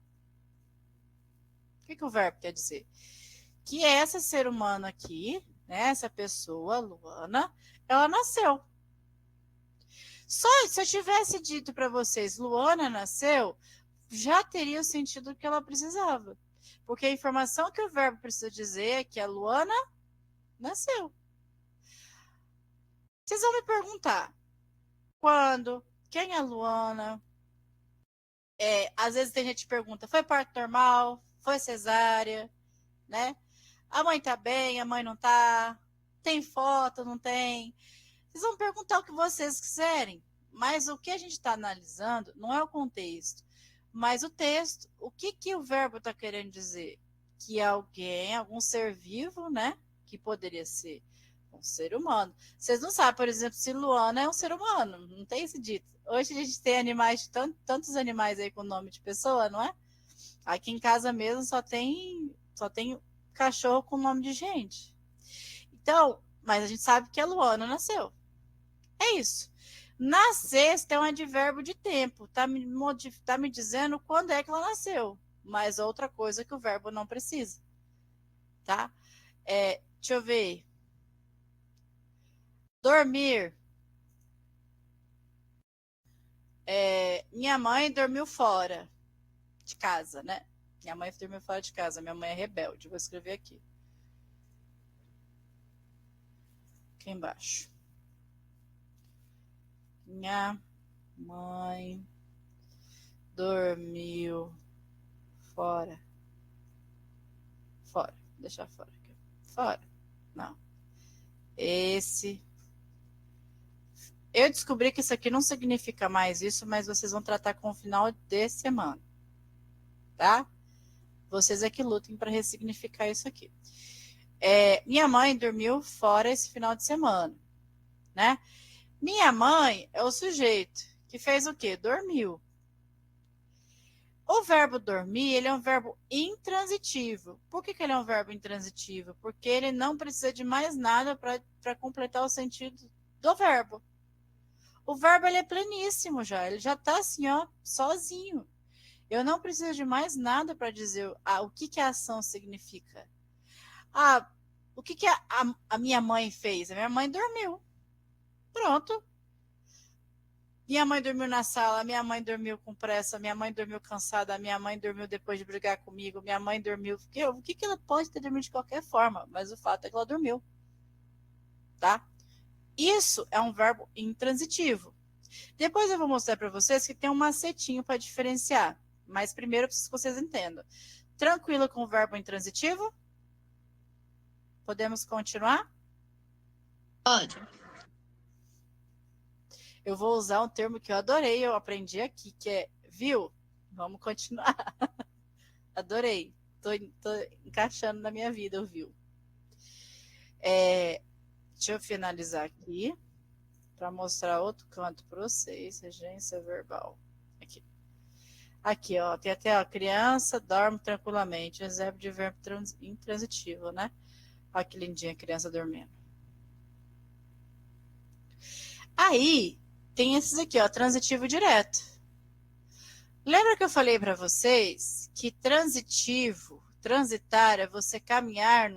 O que o verbo quer dizer? Que essa ser humano aqui, né, essa pessoa, Luana, ela nasceu. Só se eu tivesse dito para vocês, Luana nasceu, já teria o sentido que ela precisava. Porque a informação que o verbo precisa dizer é que a Luana nasceu. Vocês vão me perguntar, quando? Quem é a Luana? Às vezes tem gente que pergunta, foi parto normal? Foi cesárea? Né? A mãe tá bem, a mãe não tá? Tem foto, não tem? Vocês vão perguntar o que vocês quiserem, mas o que a gente está analisando não é o contexto, mas o texto. O que o verbo está querendo dizer? Que alguém, algum ser vivo, né? Que poderia ser um ser humano. Vocês não sabem, por exemplo, se Luana é um ser humano, não tem esse dito. Hoje a gente tem animais, tantos animais aí com nome de pessoa, não é? Aqui em casa mesmo só tem cachorro com nome de gente. Então, mas a gente sabe que a Luana nasceu. É isso. Nascer é um advérbio de tempo. Tá me dizendo quando é que ela nasceu. Mas outra coisa que o verbo não precisa. Tá? Deixa eu ver. Dormir. Minha mãe dormiu fora de casa, né? Minha mãe dormiu fora de casa. Minha mãe é rebelde. Vou escrever aqui. Aqui embaixo. Minha mãe dormiu fora. Fora. Vou deixar fora aqui. Fora. Não. Eu descobri que isso aqui não significa mais isso, mas vocês vão tratar com o final de semana. Tá? Vocês é que lutem para ressignificar isso aqui. Minha mãe dormiu fora esse final de semana, né? Minha mãe é o sujeito que fez o quê? Dormiu. O verbo dormir, ele é um verbo intransitivo. Por que ele é um verbo intransitivo? Porque ele não precisa de mais nada para completar o sentido do verbo. O verbo ele é pleníssimo já, ele já está assim, ó, sozinho. Eu não preciso de mais nada para dizer o que a ação significa. O que a minha mãe fez? A minha mãe dormiu. Pronto. Minha mãe dormiu na sala, minha mãe dormiu com pressa, minha mãe dormiu cansada, minha mãe dormiu depois de brigar comigo, minha mãe dormiu. O que ela pode ter dormido de qualquer forma, mas o fato é que ela dormiu. Tá? Isso é um verbo intransitivo. Depois eu vou mostrar para vocês que tem um macetinho para diferenciar. Mas primeiro eu preciso que vocês entendam. Tranquilo com o verbo intransitivo? Podemos continuar? Pode. Eu vou usar um termo que eu adorei, eu aprendi aqui, que é viu? Vamos continuar. Adorei. Tô encaixando na minha vida o viu. Deixa eu finalizar aqui para mostrar outro canto para vocês. Regência verbal. Aqui, ó, tem até a criança dorme tranquilamente. Exemplo de verbo intransitivo, né? Olha que lindinha a criança dormindo. Aí, tem esses aqui, ó, transitivo direto. Lembra que eu falei para vocês que transitivo, transitar é você caminhar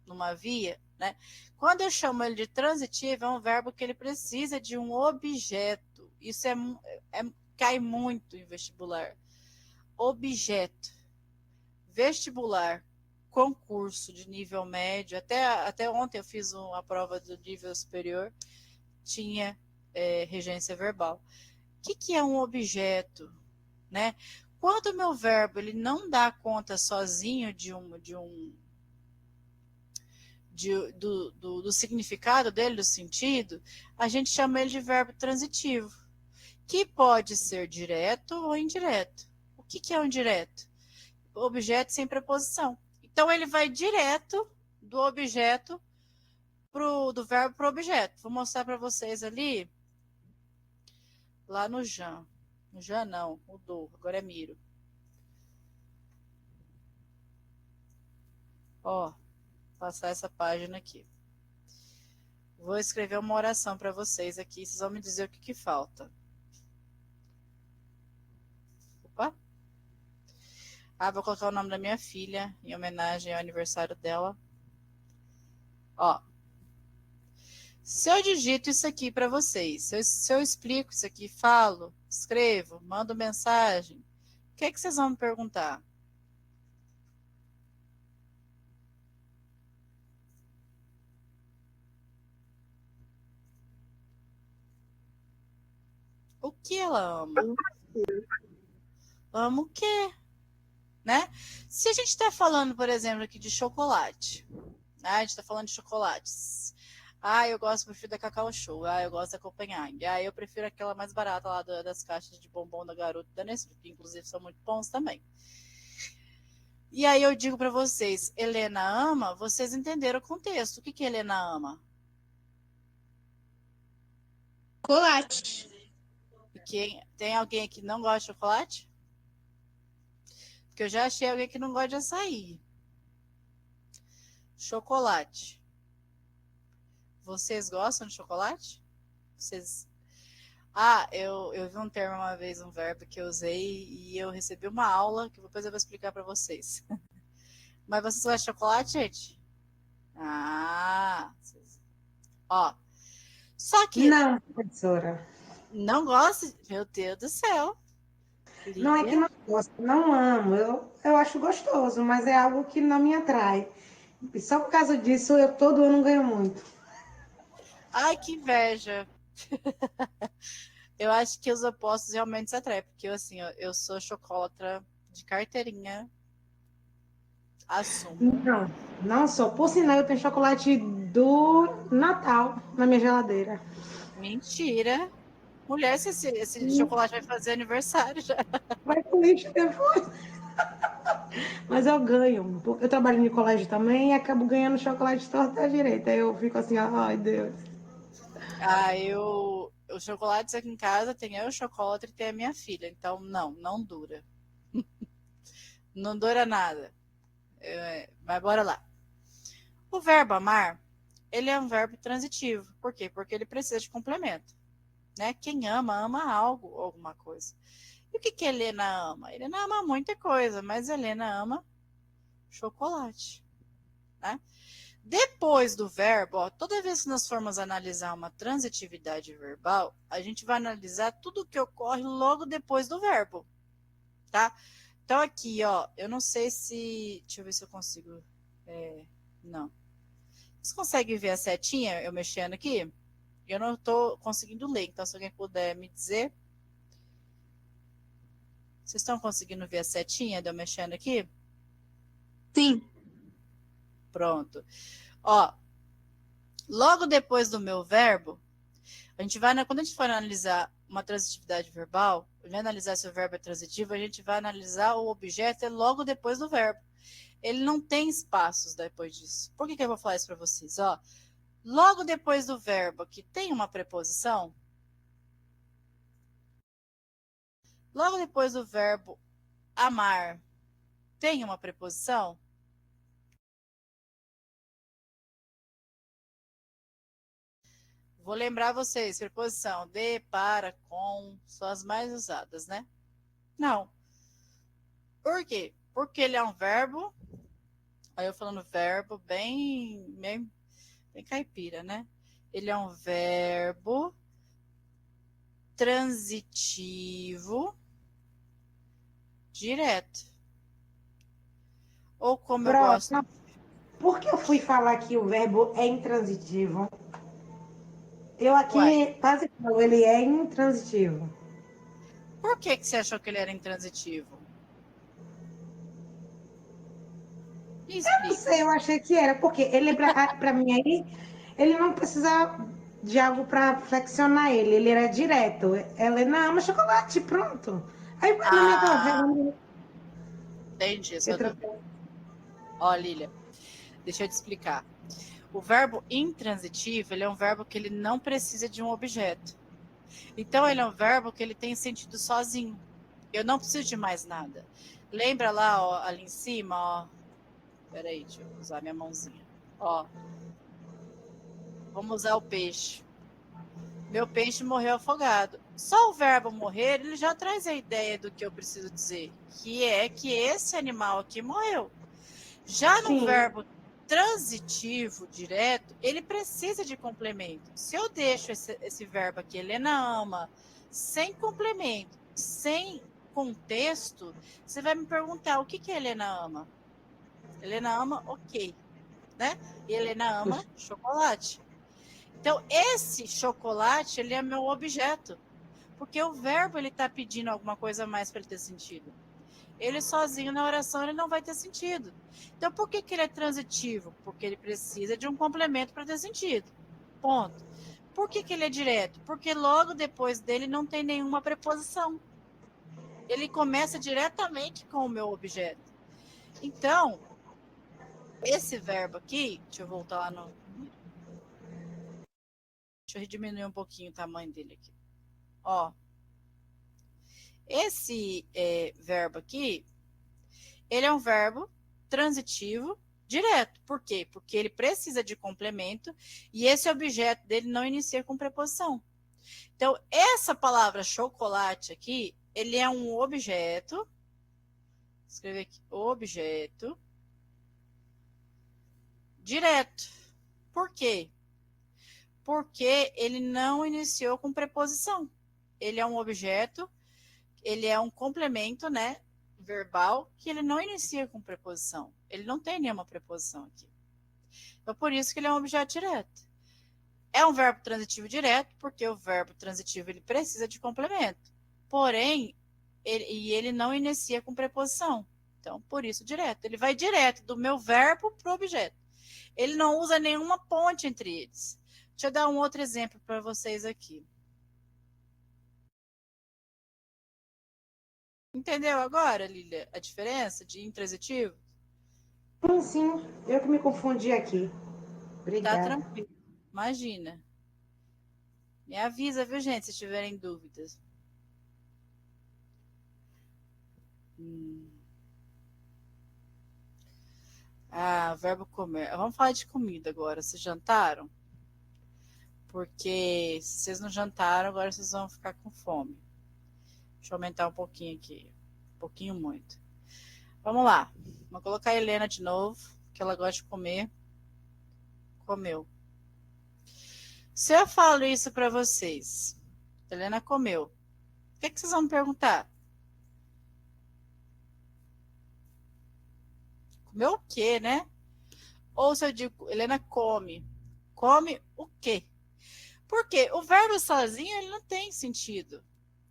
numa via, né? Quando eu chamo ele de transitivo, é um verbo que ele precisa de um objeto. Isso cai muito em vestibular. Objeto. Vestibular. Concurso de nível médio. Até ontem eu fiz uma prova do nível superior. Tinha regência verbal. O que é um objeto? Né? Quando o meu verbo ele não dá conta sozinho do significado dele, do sentido, a gente chama ele de verbo transitivo, que pode ser direto ou indireto. O que é um indireto? Objeto sem preposição. Então, ele vai direto do objeto do verbo para o objeto. Vou mostrar para vocês ali, lá no Jan. No Jan não, mudou, agora é Miro. Ó, passar essa página aqui. Vou escrever uma oração para vocês aqui, vocês vão me dizer o que falta. Opa. Vou colocar o nome da minha filha, em homenagem ao aniversário dela. Ó. Se eu digito isso aqui para vocês, se eu explico isso aqui, falo, escrevo, mando mensagem, o que vocês vão me perguntar? O que ela ama? Ama o quê? Né? Se a gente está falando, por exemplo, aqui de chocolate, né? A gente está falando de chocolates. Eu prefiro da Cacau Show. Eu gosto da Copenhague. Eu prefiro aquela mais barata lá das caixas de bombom da Garoto da Nestlé, que inclusive são muito bons também. E aí eu digo para vocês, Helena ama, vocês entenderam o contexto. O que Helena ama? Chocolate. Tem alguém aqui que não gosta de chocolate? Porque eu já achei alguém que não gosta de açaí. Chocolate. Vocês gostam de chocolate? Vocês... eu vi um termo uma vez, um verbo que eu usei e eu recebi uma aula que depois eu vou explicar para vocês. Mas vocês gostam de chocolate, gente? Ó. Só que Não, professora. não gosta. Meu Deus do céu. Não é que Lívia. não gosto, não amo. Eu acho gostoso, mas é algo que não me atrai. E só por causa disso, eu todo ano ganho muito. Ai, que inveja. Eu acho que os opostos realmente se atraem, porque assim, eu sou chocolatra de carteirinha, assumo. Não, não sou. Por sinal, eu tenho chocolate do Natal na minha geladeira. Mentira. Mulher, se esse chocolate vai fazer aniversário já. Vai com lixo depois. Mas eu ganho. Eu trabalho em colégio também e acabo ganhando chocolate torta à direita. Aí eu fico assim, ai Deus. Os chocolates aqui em casa tem eu, o chocolate e tem a minha filha. Então, não dura. Não dura nada. Mas bora lá. O verbo amar, ele é um verbo transitivo. Por quê? Porque ele precisa de complemento. Né? Quem ama, ama algo ou alguma coisa. E o que a Helena ama? Helena ama muita coisa, mas a Helena ama chocolate. Né? Depois do verbo, ó, toda vez que nós formos analisar uma transitividade verbal, a gente vai analisar tudo o que ocorre logo depois do verbo. Tá? Então aqui, ó, eu não sei se... Deixa eu ver se eu consigo... não. Vocês conseguem ver a setinha eu mexendo aqui? Eu não estou conseguindo ler, então se alguém puder me dizer. Vocês estão conseguindo ver a setinha de eu mexendo aqui? Sim. Pronto. Ó, logo depois do meu verbo, quando a gente for analisar uma transitividade verbal, analisar se o verbo é transitivo, a gente vai analisar o objeto logo depois do verbo. Ele não tem espaços depois disso. Por que eu vou falar isso para vocês? Ó, logo depois do verbo que tem uma preposição, logo depois do verbo amar, tem uma preposição? Vou lembrar vocês, preposição de, para, com, são as mais usadas, né? Não. Por quê? Porque ele é um verbo, aí eu falando verbo bem caipira, né? Ele é um verbo transitivo direto. Ou como eu gosto. Próximo. Por que eu fui falar que o verbo é intransitivo? Eu Uai, aqui quase falo, ele é intransitivo. por que você achou que ele era intransitivo? Me Não explica. sei, eu achei que era, porque ele, para mim aí, ele não precisa de algo para flexionar ele, ele era direto. Helena ama chocolate, pronto. Aí na minha cabeça, Ah, entendi a eu sua dúvida. troquei. Ó, Lilia, deixa eu te explicar. O verbo intransitivo, ele é um verbo que ele não precisa de um objeto. Então, ele é um verbo que ele tem sentido sozinho. Eu não preciso de mais nada. Lembra lá, ó, ali em cima, ó. Peraí, deixa eu usar minha mãozinha. Ó, vamos usar o peixe. Meu peixe morreu afogado. Só o verbo morrer, ele já traz a ideia do que eu preciso dizer, que é que esse animal aqui morreu. Já no Sim, verbo transitivo direto, ele precisa de complemento. Se eu deixo esse verbo aqui, Helena ama, sem complemento, sem contexto, você vai me perguntar o que a Helena ama? Helena ama, ok, né? E Helena ama chocolate. Então, esse chocolate, ele é meu objeto. Porque o verbo, ele está pedindo alguma coisa a mais para ele ter sentido. Ele sozinho na oração, ele não vai ter sentido. Então, por que ele é transitivo? Porque ele precisa de um complemento para ter sentido. Ponto. Por que ele é direto? Porque logo depois dele não tem nenhuma preposição. Ele começa diretamente com o meu objeto. Então, esse verbo aqui, deixa eu voltar lá no... Deixa eu diminuir um pouquinho o tamanho dele aqui. Ó, esse verbo aqui, ele é um verbo transitivo direto. Por quê? Porque ele precisa de complemento e esse objeto dele não inicia com preposição. Então, essa palavra chocolate aqui, ele é um objeto. Vou escrever aqui, objeto direto. Por quê? Porque ele não iniciou com preposição. Ele é um objeto, ele é um complemento, né, verbal, que ele não inicia com preposição. Ele não tem nenhuma preposição aqui. Então, por isso que ele é um objeto direto. É um verbo transitivo direto, porque o verbo transitivo ele precisa de complemento. Porém, ele não inicia com preposição. Então, por isso, direto. Ele vai direto do meu verbo para o objeto. Ele não usa nenhuma ponte entre eles. Deixa eu dar um outro exemplo para vocês aqui. Entendeu agora, Lília, a diferença de intransitivo? Sim, eu que me confundi aqui. Tá Obrigada. tranquilo. Imagina. Me avisa, viu, gente, se tiverem dúvidas. Ah, verbo comer. Vamos falar de comida agora. Vocês jantaram? Porque se vocês não jantaram, agora vocês vão ficar com fome. Deixa eu aumentar um pouquinho aqui. Um pouquinho muito. Vamos lá. Vou colocar a Helena de novo, que ela gosta de comer. Comeu. Se eu falo isso para vocês, Helena comeu, o que vocês vão me perguntar? Comeu o quê, né? Ou se eu digo, Helena come. Come o quê? Porque o verbo sozinho, ele não tem sentido.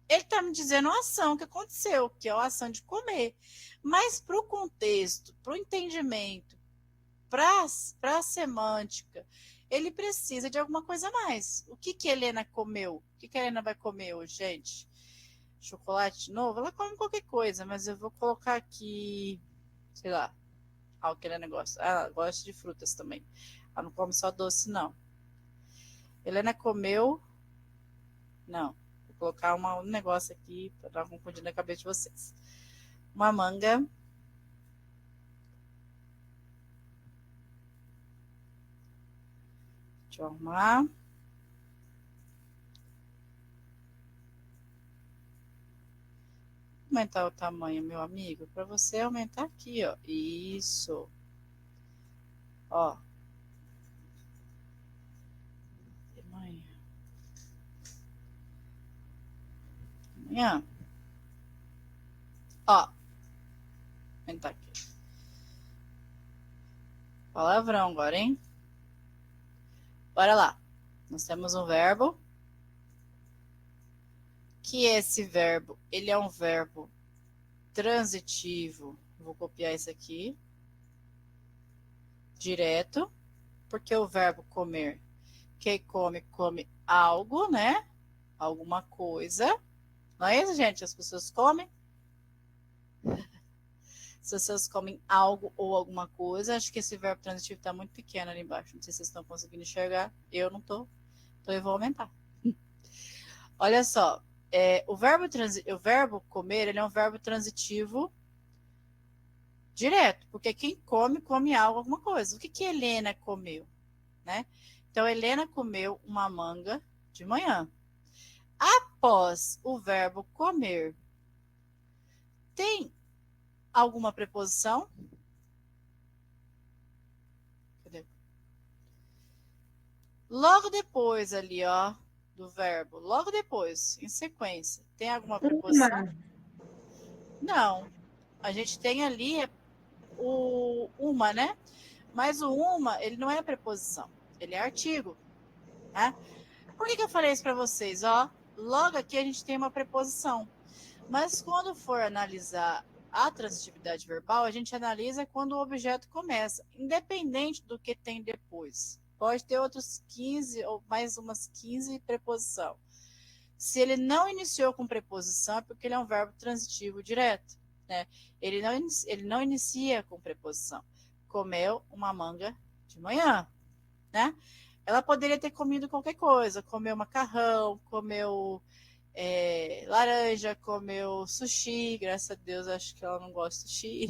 Ele está me dizendo uma ação que aconteceu, que é a ação de comer. Mas para o contexto, para o entendimento, para a semântica, ele precisa de alguma coisa a mais. O que a Helena comeu? O que a Helena vai comer hoje, gente? Chocolate de novo? Ela come qualquer coisa, mas eu vou colocar aqui, sei lá, que Helena gosta. Ela gosta de frutas também. Ela não come só doce, não. Helena comeu... Não. Vou colocar um negócio aqui para dar uma confundida na cabeça de vocês. Uma manga. Deixa eu arrumar. Aumentar o tamanho, meu amigo, para você aumentar aqui, ó. Isso. Ó. Amanhã. Ó. Aumentar aqui. Palavrão agora, hein? Bora lá. Nós temos um verbo. Que esse verbo, ele é um verbo transitivo. Vou copiar isso aqui. Direto. Porque o verbo comer, quem come, come algo, né? Alguma coisa. Não é isso, gente? As pessoas comem. As pessoas comem algo ou alguma coisa. Acho que esse verbo transitivo está muito pequeno ali embaixo. Não sei se vocês estão conseguindo enxergar. Eu não estou. Então eu vou aumentar. Olha só. O verbo comer, ele é um verbo transitivo direto. Porque quem come, come algo, alguma coisa. O que Helena comeu? Né? Então, Helena comeu uma manga de manhã. Após o verbo comer, tem alguma preposição? Cadê? Logo depois ali, ó, do verbo, logo depois, em sequência, tem alguma preposição? Não. A gente tem ali o uma, né? Mas o uma, ele não é preposição, ele é artigo, né? Por que eu falei isso para vocês? Ó, logo aqui a gente tem uma preposição. Mas quando for analisar a transitividade verbal, a gente analisa quando o objeto começa, independente do que tem depois. Pode ter outros 15 ou mais umas 15 preposição. Se ele não iniciou com preposição, é porque ele é um verbo transitivo direto. Né? Ele não inicia com preposição. Comeu uma manga de manhã. Né? Ela poderia ter comido qualquer coisa, comeu macarrão, comeu laranja, comeu sushi, graças a Deus, acho que ela não gosta de sushi.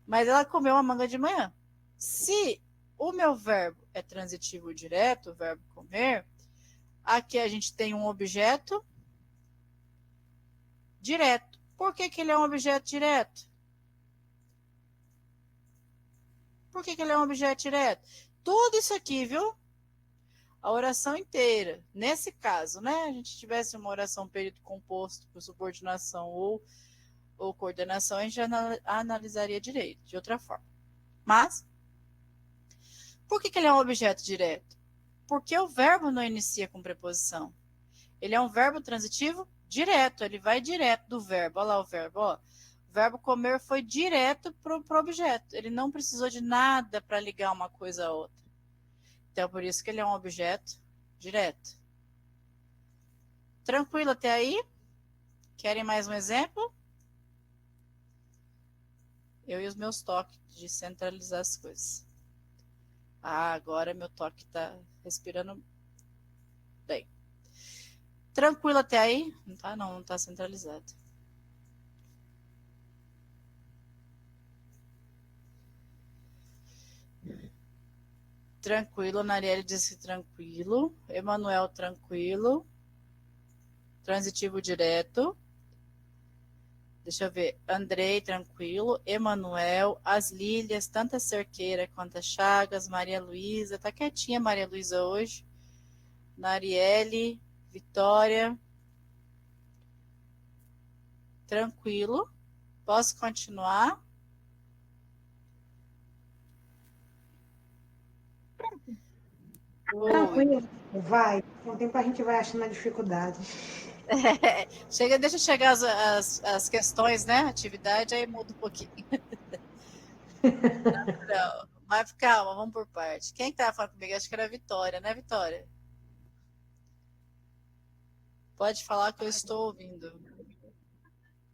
Mas ela comeu uma manga de manhã. Se o meu verbo é transitivo direto, o verbo comer, aqui a gente tem um objeto direto. Por que ele é um objeto direto? Por que ele é um objeto direto? Tudo isso aqui, viu? A oração inteira. Nesse caso, né? A gente tivesse uma oração período composto por subordinação ou coordenação, a gente analisaria direito, de outra forma. Mas, por que ele é um objeto direto? Porque o verbo não inicia com preposição. Ele é um verbo transitivo direto, ele vai direto do verbo. Olha lá o verbo, ó. O verbo comer foi direto para o objeto. Ele não precisou de nada para ligar uma coisa a outra. Então, por isso que ele é um objeto direto. Tranquilo até aí? Querem mais um exemplo? Eu e os meus toques de centralizar as coisas. Ah, agora meu toque está respirando bem. Tranquilo até aí? Não tá, não tá centralizado. Tranquilo, Narielle disse tranquilo. Emanuel, tranquilo. Transitivo direto. Deixa eu ver. Andrei, tranquilo. Emanuel, as Lílias, tanto a Cerqueira quanto a Chagas. Maria Luísa, tá quietinha Maria Luísa hoje. Narielle, Vitória. Tranquilo. Posso continuar? Tranquilo, vai. Com o tempo a gente vai achando a dificuldade. Deixa chegar as questões, né? Atividade, aí muda um pouquinho. Não, mas calma, vamos por parte. Quem estava falando comigo? Acho que era a Vitória, né, Vitória? Pode falar que eu estou ouvindo.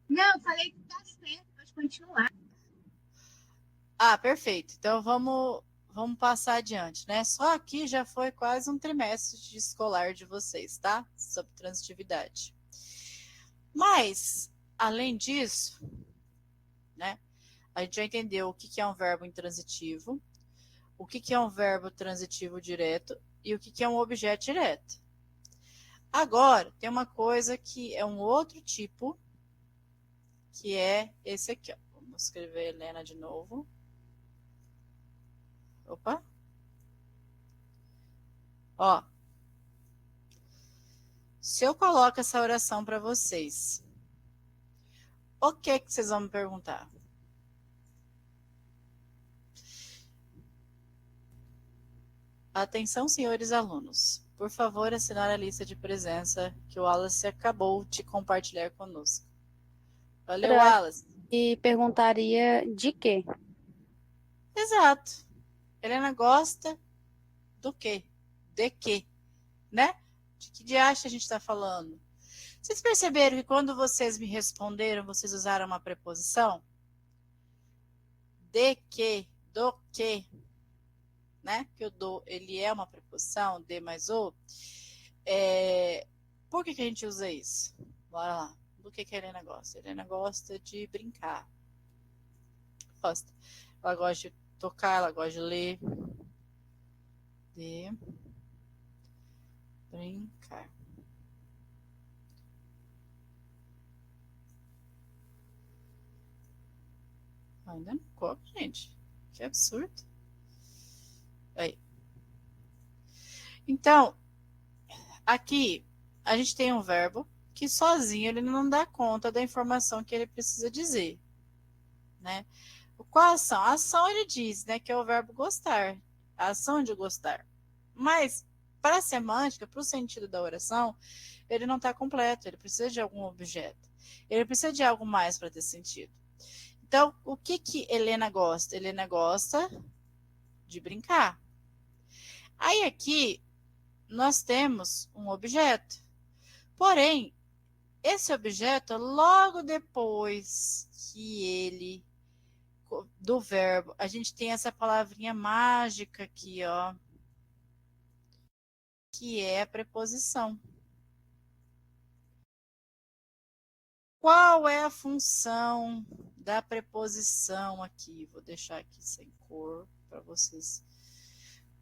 Não, falei que tá certo, pode continuar. Ah, perfeito. Então vamos passar adiante, né? Só aqui já foi quase um trimestre de escolar de vocês, tá? Sobre transitividade. Mas, além disso, né? A gente já entendeu o que é um verbo intransitivo, o que é um verbo transitivo direto e o que é um objeto direto. Agora, tem uma coisa que é um outro tipo, que é esse aqui, ó. Vamos escrever Helena de novo. Opa. Ó. Se eu coloco essa oração para vocês, o que vocês vão me perguntar? Atenção, senhores alunos. Por favor, assinar a lista de presença que o Wallace acabou de compartilhar conosco. Valeu, Wallace. E perguntaria de quê? Exato. Helena gosta do quê? De quê? Né? De que diacho a gente está falando? Vocês perceberam que quando vocês me responderam, vocês usaram uma preposição? De que, do que, né? Que o do, ele é uma preposição, de mais o. Por que a gente usa isso? Bora lá. Do que a Helena gosta? A Helena gosta de brincar. Gosta. Ela gosta de tocar, ela gosta de ler. De brincar. Ainda não come, gente. Que absurdo. Aí. Então, aqui a gente tem um verbo que sozinho ele não dá conta da informação que ele precisa dizer, né? Qual a ação? A ação ele diz, né, que é o verbo gostar, a ação de gostar. Mas para a semântica, para o sentido da oração, ele não está completo, ele precisa de algum objeto. Ele precisa de algo mais para ter sentido. Então, o que Helena gosta? Helena gosta de brincar. Aí aqui nós temos um objeto. Porém, esse objeto, logo depois que ele, do verbo, a gente tem essa palavrinha mágica aqui, ó, que é a preposição. Qual é a função da preposição aqui. Vou deixar aqui sem cor para vocês.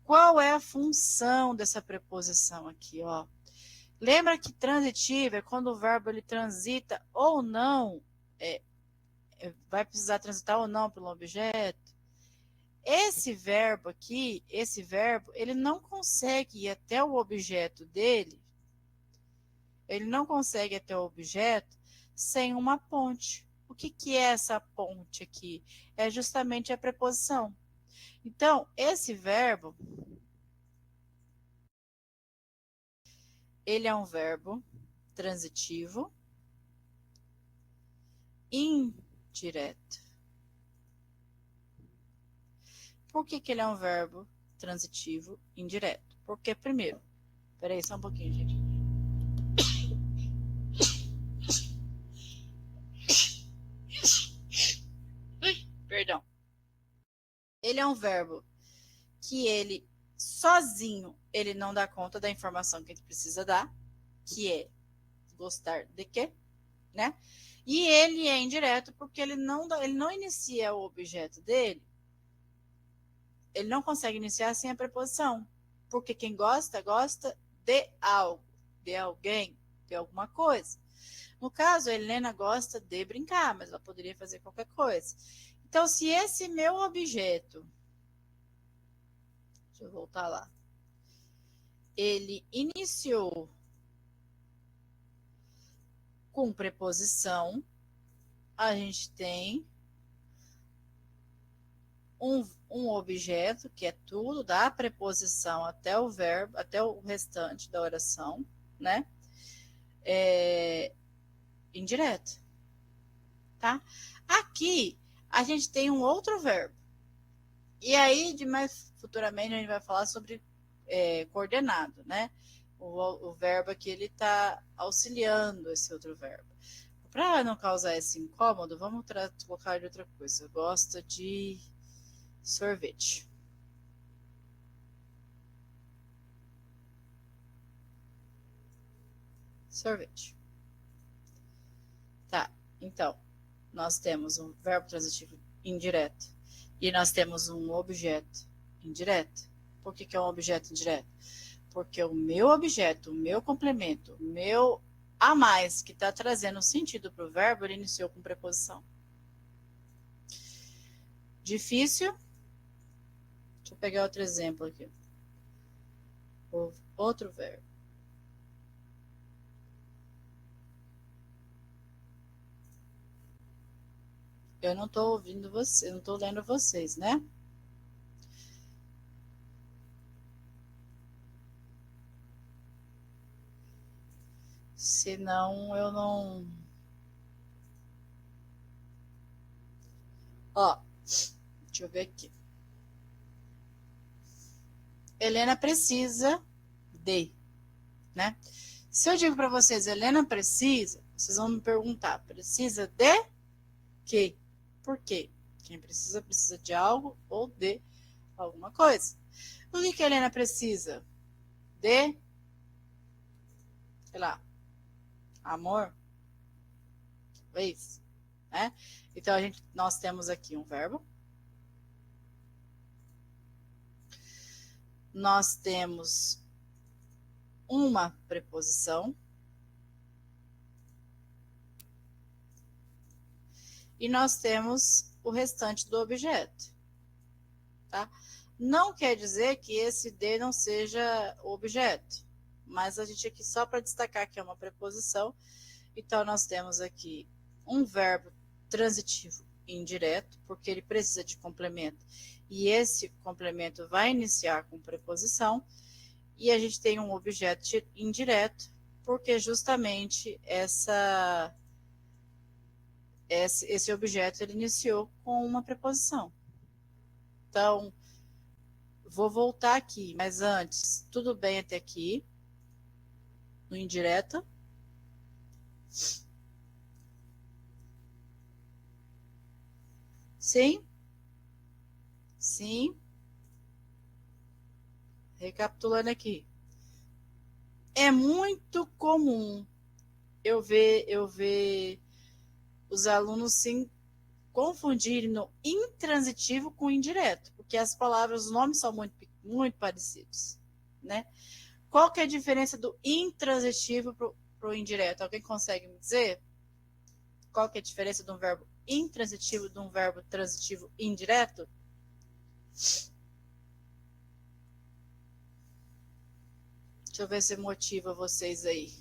Qual é a função dessa preposição aqui, ó? Lembra que transitivo é quando o verbo ele transita ou não, vai precisar transitar ou não pelo objeto. Esse verbo aqui, ele não consegue ir até o objeto dele, ele não consegue ir até o objeto sem uma ponte. O que é essa ponte aqui? É justamente a preposição. Então, esse verbo, ele é um verbo transitivo indireto. Por que ele é um verbo transitivo indireto? Porque, primeiro, peraí só um pouquinho, gente. Perdão. Ele é um verbo que ele, sozinho, ele não dá conta da informação que ele precisa dar, que é gostar de quê, né? E ele é indireto porque ele não inicia o objeto dele, ele não consegue iniciar sem a preposição, porque quem gosta, gosta de algo, de alguém, de alguma coisa. No caso, a Helena gosta de brincar, mas ela poderia fazer qualquer coisa. Então, se esse meu objeto, deixa eu voltar lá, ele iniciou com preposição, a gente tem um objeto, que é tudo, da preposição até o verbo, até o restante da oração, né? Indireto, tá? Aqui, a gente tem um outro verbo. E aí, mais futuramente, a gente vai falar sobre coordenado, né? O verbo aqui, ele está auxiliando esse outro verbo. Para não causar esse incômodo, vamos colocar de outra coisa. Gosta de sorvete. Sorvete. Tá, então, nós temos um verbo transitivo indireto e nós temos um objeto indireto. Por que é um objeto indireto? Porque o meu objeto, o meu complemento, o meu a mais que está trazendo sentido para o verbo, ele iniciou com preposição. Difícil? Deixa eu pegar outro exemplo aqui. Outro verbo. Eu não estou ouvindo vocês, não estou lendo vocês, né? Senão eu não... Ó, deixa eu ver aqui. Helena precisa de, né? Se eu digo para vocês, Helena precisa, vocês vão me perguntar, precisa de quê? Por quê? Quem precisa, precisa de algo ou de alguma coisa. O que a Helena precisa? De, sei lá, amor? Talvez, né? Então, nós temos aqui um verbo. Nós temos uma preposição. E nós temos o restante do objeto, tá? Não quer dizer que esse de não seja o objeto, mas a gente aqui só para destacar que é uma preposição, então nós temos aqui um verbo transitivo indireto, porque ele precisa de complemento, e esse complemento vai iniciar com preposição, e a gente tem um objeto indireto, porque justamente esse objeto ele iniciou com uma preposição. Então, vou voltar aqui, mas antes, tudo bem até aqui, no indireto. Sim? Sim. Recapitulando aqui. É muito comum eu ver os alunos se confundirem no intransitivo com o indireto, porque as palavras, os nomes são muito, muito parecidos, né? Qual que é a diferença do intransitivo para o indireto? Alguém consegue me dizer? Qual que é a diferença de um verbo intransitivo de um verbo transitivo indireto? Deixa eu ver se motiva vocês aí.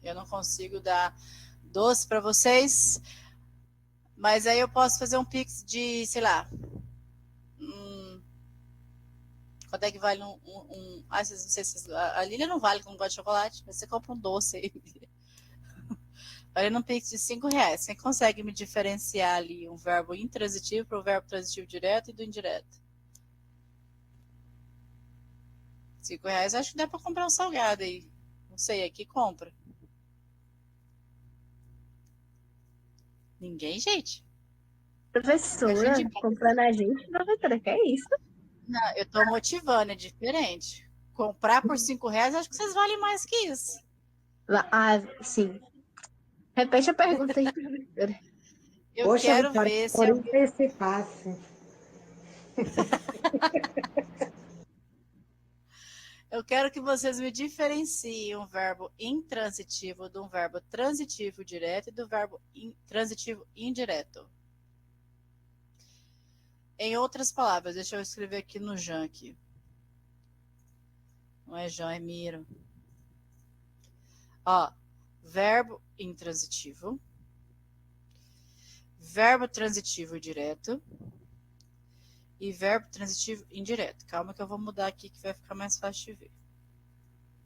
Eu não consigo dar doce para vocês, mas aí eu posso fazer um pix de, sei lá, quanto é que vale não sei se a Lília não vale como gosta de chocolate, mas você compra um doce aí. Vale num pix de R$5. Quem consegue me diferenciar ali um verbo intransitivo para o verbo transitivo direto e do indireto? R$5, acho que dá para comprar um salgado aí. Não sei, aqui compra. Ninguém, gente? Professora, comprando a gente, professora, que é isso? Não, eu tô motivando, é diferente. Comprar por R$5, acho que vocês valem mais que isso. Ah, sim. Repete a pergunta aí, professora. Eu Poxa, quero Vitória, ver se por alguém... isso esse passe. Eu quero que vocês me diferenciem um verbo intransitivo de um verbo transitivo direto e do verbo transitivo indireto. Em outras palavras, deixa eu escrever aqui no Jan aqui. Não é João, é Miro. Ó, verbo intransitivo, verbo transitivo direto e verbo transitivo indireto. Calma que eu vou mudar aqui que vai ficar mais fácil de ver.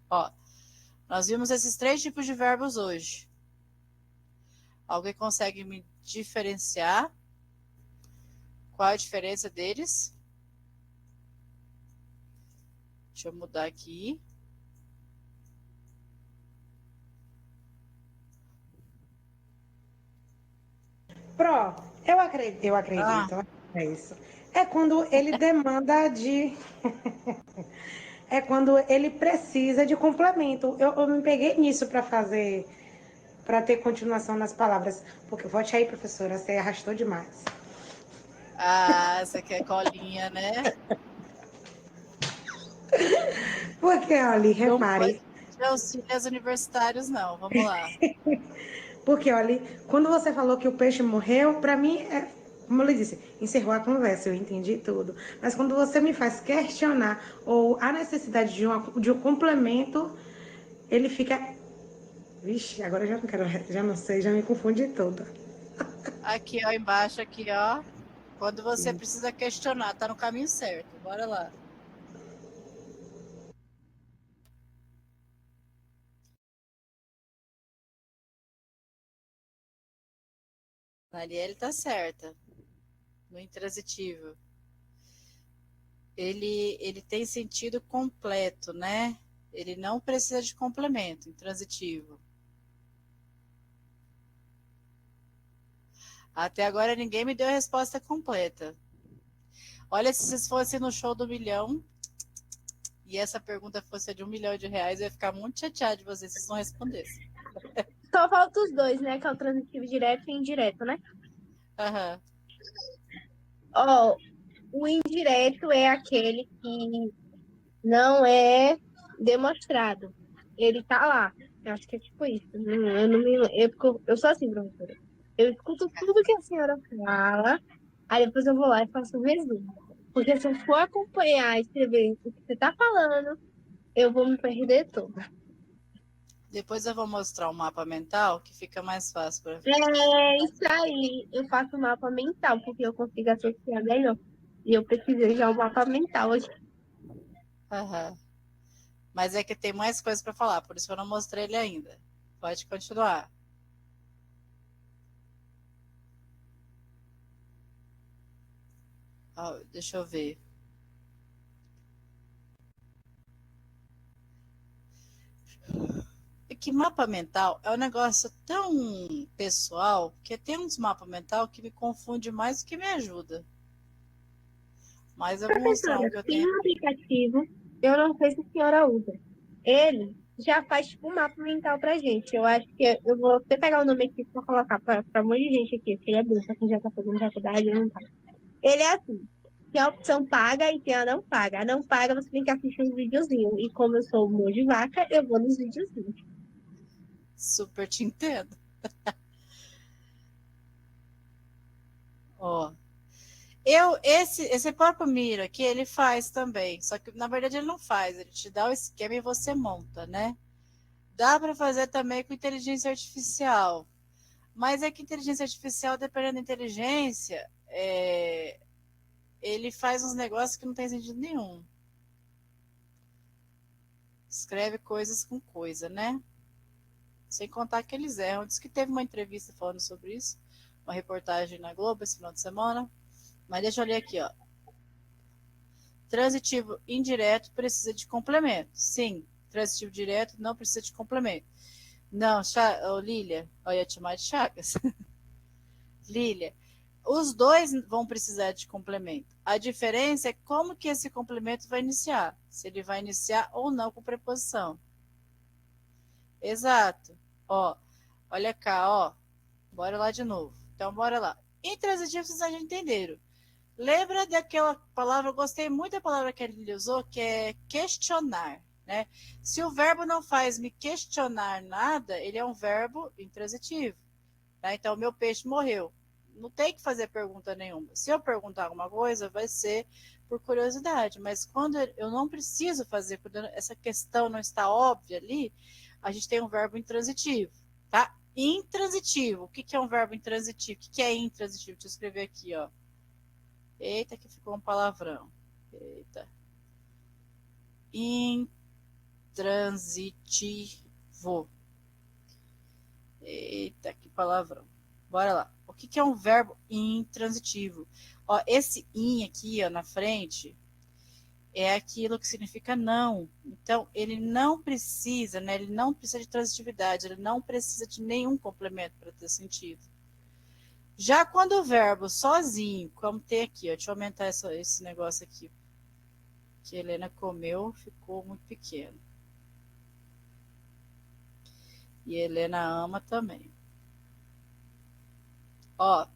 Ó, nós vimos esses 3 tipos de verbos hoje. Alguém consegue me diferenciar? Qual a diferença deles? Deixa eu mudar aqui. Pro, eu acredito, é isso. É quando ele demanda de. É quando ele precisa de complemento. Eu me peguei nisso para fazer, para ter continuação nas palavras. Porque, volte aí, professora, você arrastou demais. Ah, você quer colinha, né? Porque, olha, Não pode repare. pedir auxílio aos universitários, não. Vamos lá. Porque, olha, quando você falou que o peixe morreu, para mim, como eu lhe disse, encerrou a conversa, eu entendi tudo. Mas quando você me faz questionar ou a necessidade de um complemento, ele fica. Vixe, agora eu já não quero, já não sei, já me confundi toda. Aqui, ó, embaixo, aqui, ó. Quando você precisa questionar, tá no caminho certo. Bora lá. Marielle tá certa. No intransitivo. Ele tem sentido completo, né? Ele não precisa de complemento, intransitivo. Até agora ninguém me deu a resposta completa. Olha, se vocês fossem no show do milhão e essa pergunta fosse de R$1 milhão, eu ia ficar muito chateada de vocês se vocês não respondessem. Só falta os dois, né? Que é o transitivo direto e indireto, né? Aham. Ó, o indireto é aquele que não é demonstrado. Ele tá lá. Eu acho que é tipo isso. Eu não me eu sou assim, professora. Eu escuto tudo que a senhora fala, aí depois eu vou lá e faço o resumo. Porque se eu for acompanhar e escrever o que você tá falando, eu vou me perder toda. Depois eu vou mostrar um mapa mental que fica mais fácil para ver. É isso aí. Eu faço um mapa mental, porque eu consigo associar melhor. E eu pesquisei já o mapa mental aqui. Aham. Mas é que tem mais coisa para falar, por isso eu não mostrei ele ainda. Pode continuar. Ó, deixa eu ver. É que mapa mental é um negócio tão pessoal que tem uns mapas mental que me confunde mais do que me ajuda. Mas eu vou mostrar um Professora, que eu tem tenho um aqui. aplicativo, eu não sei se a senhora usa. Ele já faz tipo um mapa mental pra gente. Eu acho que eu vou até pegar o nome aqui pra colocar pra um monte de gente aqui, porque ele é bom, pra quem já tá fazendo faculdade, não tá. Ele é assim, tem a opção paga e tem a não paga. A não paga você tem que assistir um videozinho. E como eu sou um monte de vaca, eu vou nos videozinhos. Super te entendo. Ó, esse próprio Miro aqui, ele faz também, só que na verdade ele não faz, ele te dá o esquema e você monta, né? Dá para fazer também com inteligência artificial, mas é que inteligência artificial, dependendo da inteligência, ele faz uns negócios que não tem sentido nenhum. Escreve coisas com coisa, né? Sem contar que eles erram. Diz que teve uma entrevista falando sobre isso, uma reportagem na Globo esse final de semana. Mas deixa eu ler aqui, ó. Transitivo indireto precisa de complemento. Sim, transitivo direto não precisa de complemento. Não, Lília, eu ia te chamar de Chagas. Lília, os dois vão precisar de complemento. A diferença é como que esse complemento vai iniciar. Se ele vai iniciar ou não com preposição. Exato. Ó, olha cá, ó. Bora lá de novo. Então, bora lá. Intransitivo, vocês já entenderam. Lembra daquela palavra, eu gostei muito da palavra que ele usou, que é questionar, né? Se o verbo não faz me questionar nada, ele é um verbo intransitivo. Tá? Então, o meu peixe morreu. Não tem que fazer pergunta nenhuma. Se eu perguntar alguma coisa, vai ser por curiosidade. Mas quando eu não preciso fazer, quando essa questão não está óbvia ali, a gente tem um verbo intransitivo, tá? Intransitivo. O que é um verbo intransitivo? O que é intransitivo? Deixa eu escrever aqui, ó. Eita, que ficou um palavrão. Eita. Intransitivo. Eita, que palavrão. Bora lá. O que é um verbo intransitivo? Ó, esse in aqui, ó, na frente, é aquilo que significa não. Então, ele não precisa, né? Ele não precisa de transitividade, ele não precisa de nenhum complemento para ter sentido. Já quando o verbo sozinho, como tem aqui, ó, deixa eu aumentar esse negócio aqui, que a Helena comeu, ficou muito pequeno. E a Helena ama também. Ó,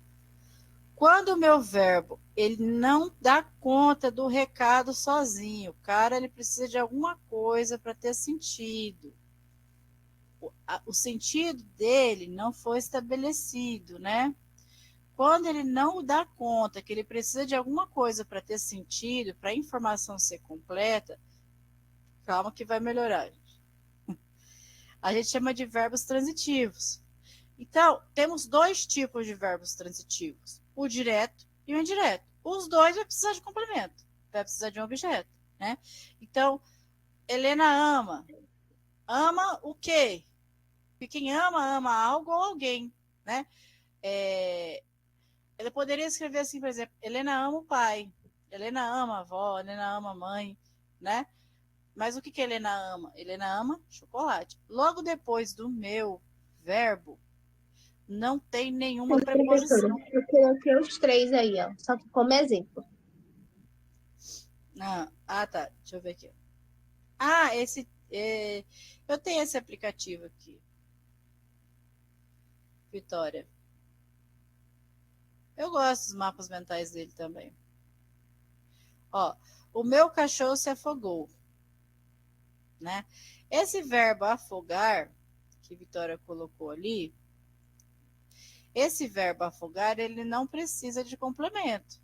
quando o meu verbo ele não dá conta do recado sozinho, o cara ele precisa de alguma coisa para ter sentido. O sentido dele não foi estabelecido, né? Quando ele não dá conta que ele precisa de alguma coisa para ter sentido, para a informação ser completa, calma que vai melhorar. A gente chama de verbos transitivos. Então, temos dois tipos de verbos transitivos, o direto e o indireto. Os dois vai precisar de complemento, vai precisar de um objeto, né? Então, Helena ama. Ama o quê? Porque quem ama, ama algo ou alguém, né? Ela poderia escrever assim, por exemplo, Helena ama o pai, Helena ama a avó, Helena ama a mãe, né? Mas o que Helena ama? Helena ama chocolate. Logo depois do meu verbo, não tem nenhuma Sim, professora, preposição. eu coloquei os três aí, ó, só que como exemplo. Tá. Deixa eu ver aqui. Eu tenho esse aplicativo aqui, Vitória. Eu gosto dos mapas mentais dele também. Ó, o meu cachorro se afogou, né? Esse verbo afogar, que Vitória colocou ali, esse verbo afogar, ele não precisa de complemento.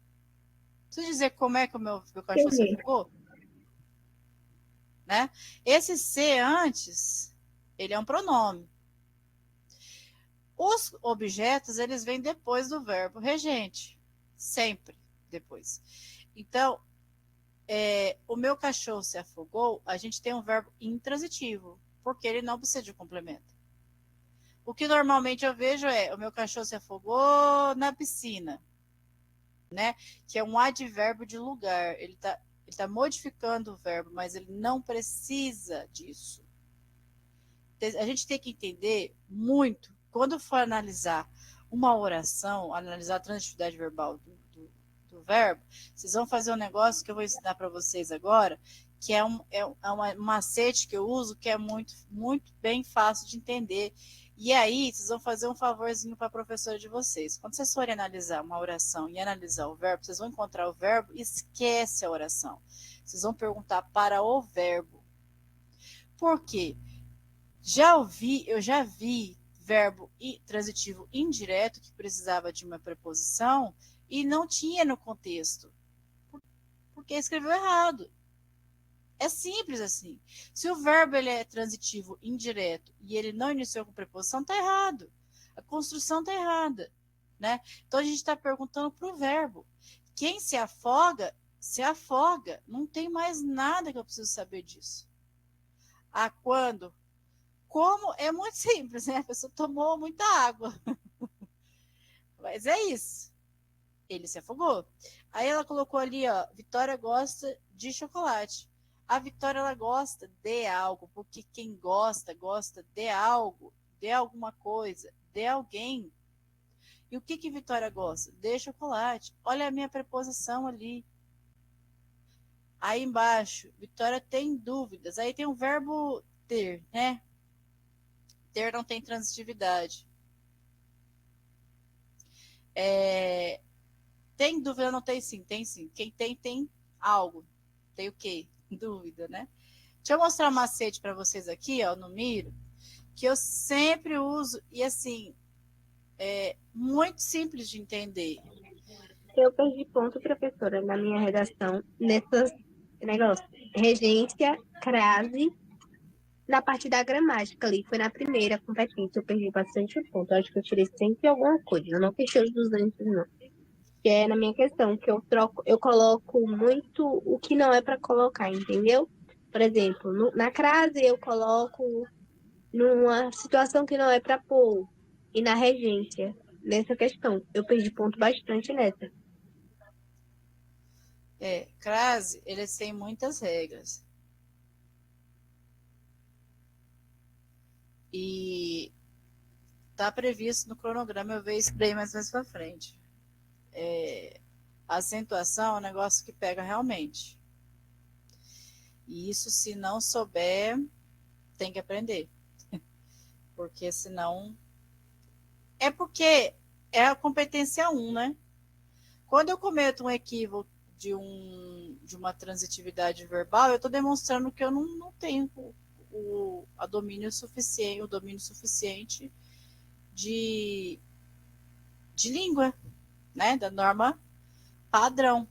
Preciso dizer como é que o meu cachorro se afogou? Né? Esse se antes, ele é um pronome. Os objetos, eles vêm depois do verbo regente. Sempre depois. Então, o meu cachorro se afogou, a gente tem um verbo intransitivo, porque ele não precisa de complemento. O que normalmente eu vejo é, o meu cachorro se afogou na piscina, né? Que é um advérbio de lugar. Ele tá modificando o verbo, mas ele não precisa disso. A gente tem que entender muito, quando for analisar uma oração, analisar a transitividade verbal do verbo, vocês vão fazer um negócio que eu vou ensinar para vocês agora, que é um macete que eu uso que é muito, muito bem fácil de entender. E aí, vocês vão fazer um favorzinho para a professora de vocês. Quando vocês forem analisar uma oração e analisar o verbo, vocês vão encontrar o verbo e esquece a oração. Vocês vão perguntar para o verbo. Por quê? Eu já vi verbo transitivo indireto que precisava de uma preposição e não tinha no contexto, porque escreveu errado. É simples assim. Se o verbo ele é transitivo indireto e ele não iniciou com preposição, está errado. A construção está errada. Né? Então a gente está perguntando para o verbo. Quem se afoga, se afoga. Não tem mais nada que eu preciso saber disso. Ah, quando? Como? É muito simples, né? A pessoa tomou muita água. Mas é isso. Ele se afogou. Aí ela colocou ali, ó, Vitória gosta de chocolate. A Vitória, ela gosta de algo, porque quem gosta, gosta de algo, de alguma coisa, de alguém. E o que Vitória gosta? De chocolate. Olha a minha preposição ali. Aí embaixo, Vitória tem dúvidas. Aí tem o verbo ter, né? Ter não tem transitividade. Tem dúvida? Não tem sim, tem sim. Quem tem algo. Tem o quê? Dúvida, né? Deixa eu mostrar um macete para vocês aqui, ó, no Miro, que eu sempre uso e assim, é muito simples de entender. Eu perdi ponto, professora, na minha redação, nesses negócios. Regência, crase, na parte da gramática ali. Foi na primeira competência, eu perdi bastante ponto. Eu acho que eu tirei sempre alguma coisa. Eu não fechei os 200, não. Que é na minha questão, que eu coloco muito o que não é para colocar, entendeu? Por exemplo, na crase eu coloco numa situação que não é para pôr. E na regência, nessa questão, eu perdi ponto bastante nessa. Crase, eles têm muitas regras. E tá previsto no cronograma, eu vejo isso daí mais pra frente. A acentuação é um negócio que pega realmente. E isso, se não souber, tem que aprender. Porque senão... É porque é a competência 1, né? Quando eu cometo um equívoco de uma transitividade verbal, eu estou demonstrando que eu não tenho o domínio suficiente de língua, né? Da norma padrão.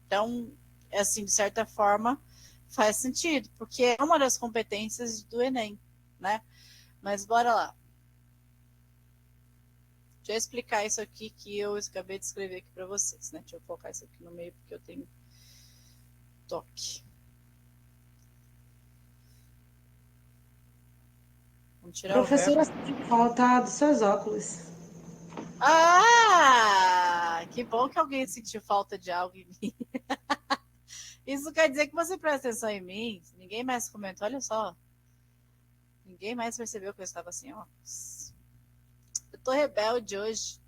Então, assim, de certa forma, faz sentido, porque é uma das competências do Enem, né? Mas bora lá. Deixa eu explicar isso aqui que eu acabei de escrever aqui para vocês, né? Deixa eu colocar isso aqui no meio porque eu tenho toque. Vamos tirar Professora, o verbo. sente falta dos seus óculos. Ah, que bom que alguém sentiu falta de algo em mim. Isso quer dizer que você presta atenção em mim. Ninguém mais comentou, olha só. Ninguém mais percebeu que eu estava assim, ó. Eu tô rebelde hoje.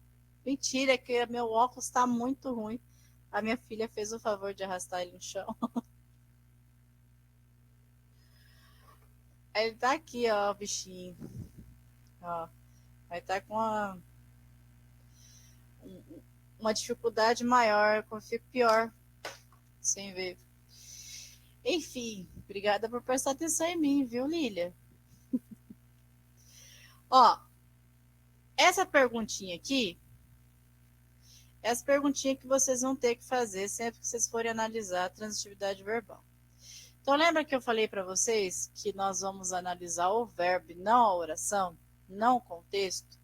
Mentira, que meu óculos está muito ruim. A minha filha fez o favor de arrastar ele no chão. Ele tá aqui, ó, o bichinho. Ó. Aí tá com uma dificuldade maior, eu fico pior sem ver. Enfim, obrigada por prestar atenção em mim, viu, Lília? Ó, essa perguntinha aqui, essa perguntinha que vocês vão ter que fazer sempre que vocês forem analisar a transitividade verbal. Então, lembra que eu falei para vocês que nós vamos analisar o verbo, não a oração, não o contexto?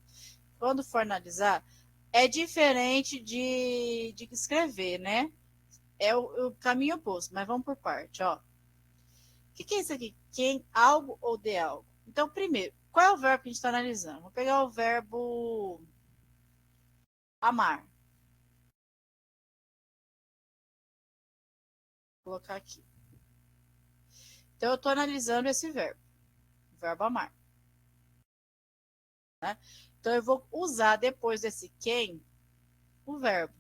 Quando for analisar, é diferente de escrever, né? É o caminho oposto, mas vamos por parte, ó. O que é isso aqui? Quem, algo ou de algo? Então, primeiro, qual é o verbo que a gente está analisando? Vou pegar o verbo amar. Vou colocar aqui. Então, eu estou analisando esse verbo, o verbo amar. Né? Então, eu vou usar depois desse quem, o verbo.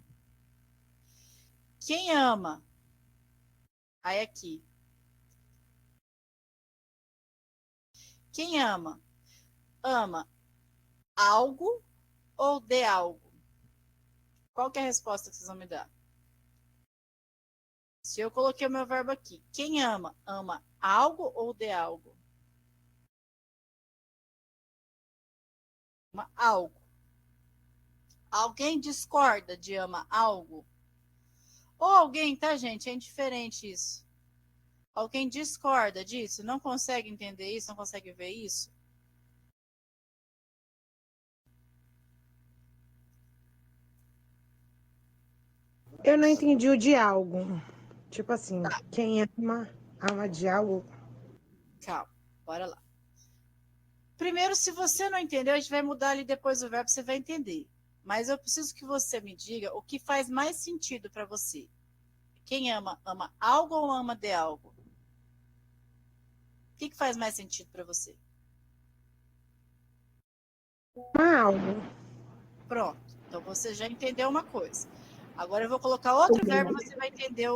Quem ama? Aí aqui. Quem ama? Ama algo ou de algo? Qual que é a resposta que vocês vão me dar? Se eu coloquei o meu verbo aqui, quem ama? Ama algo ou de algo? Ama algo. Alguém discorda de ama algo? Ou alguém, tá, gente? É indiferente isso. Alguém discorda disso? Não consegue entender isso? Não consegue ver isso? Eu não entendi o de algo. Tipo assim, Tá, quem ama, ama de algo. calma. Bora lá. Primeiro, se você não entendeu, a gente vai mudar ali depois o verbo, você vai entender. Mas eu preciso que você me diga o que faz mais sentido para você. Quem ama, ama algo ou ama de algo? O que faz mais sentido para você? Ama algo. Pronto. Então você já entendeu uma coisa. Agora eu vou colocar outro verbo e você vai entender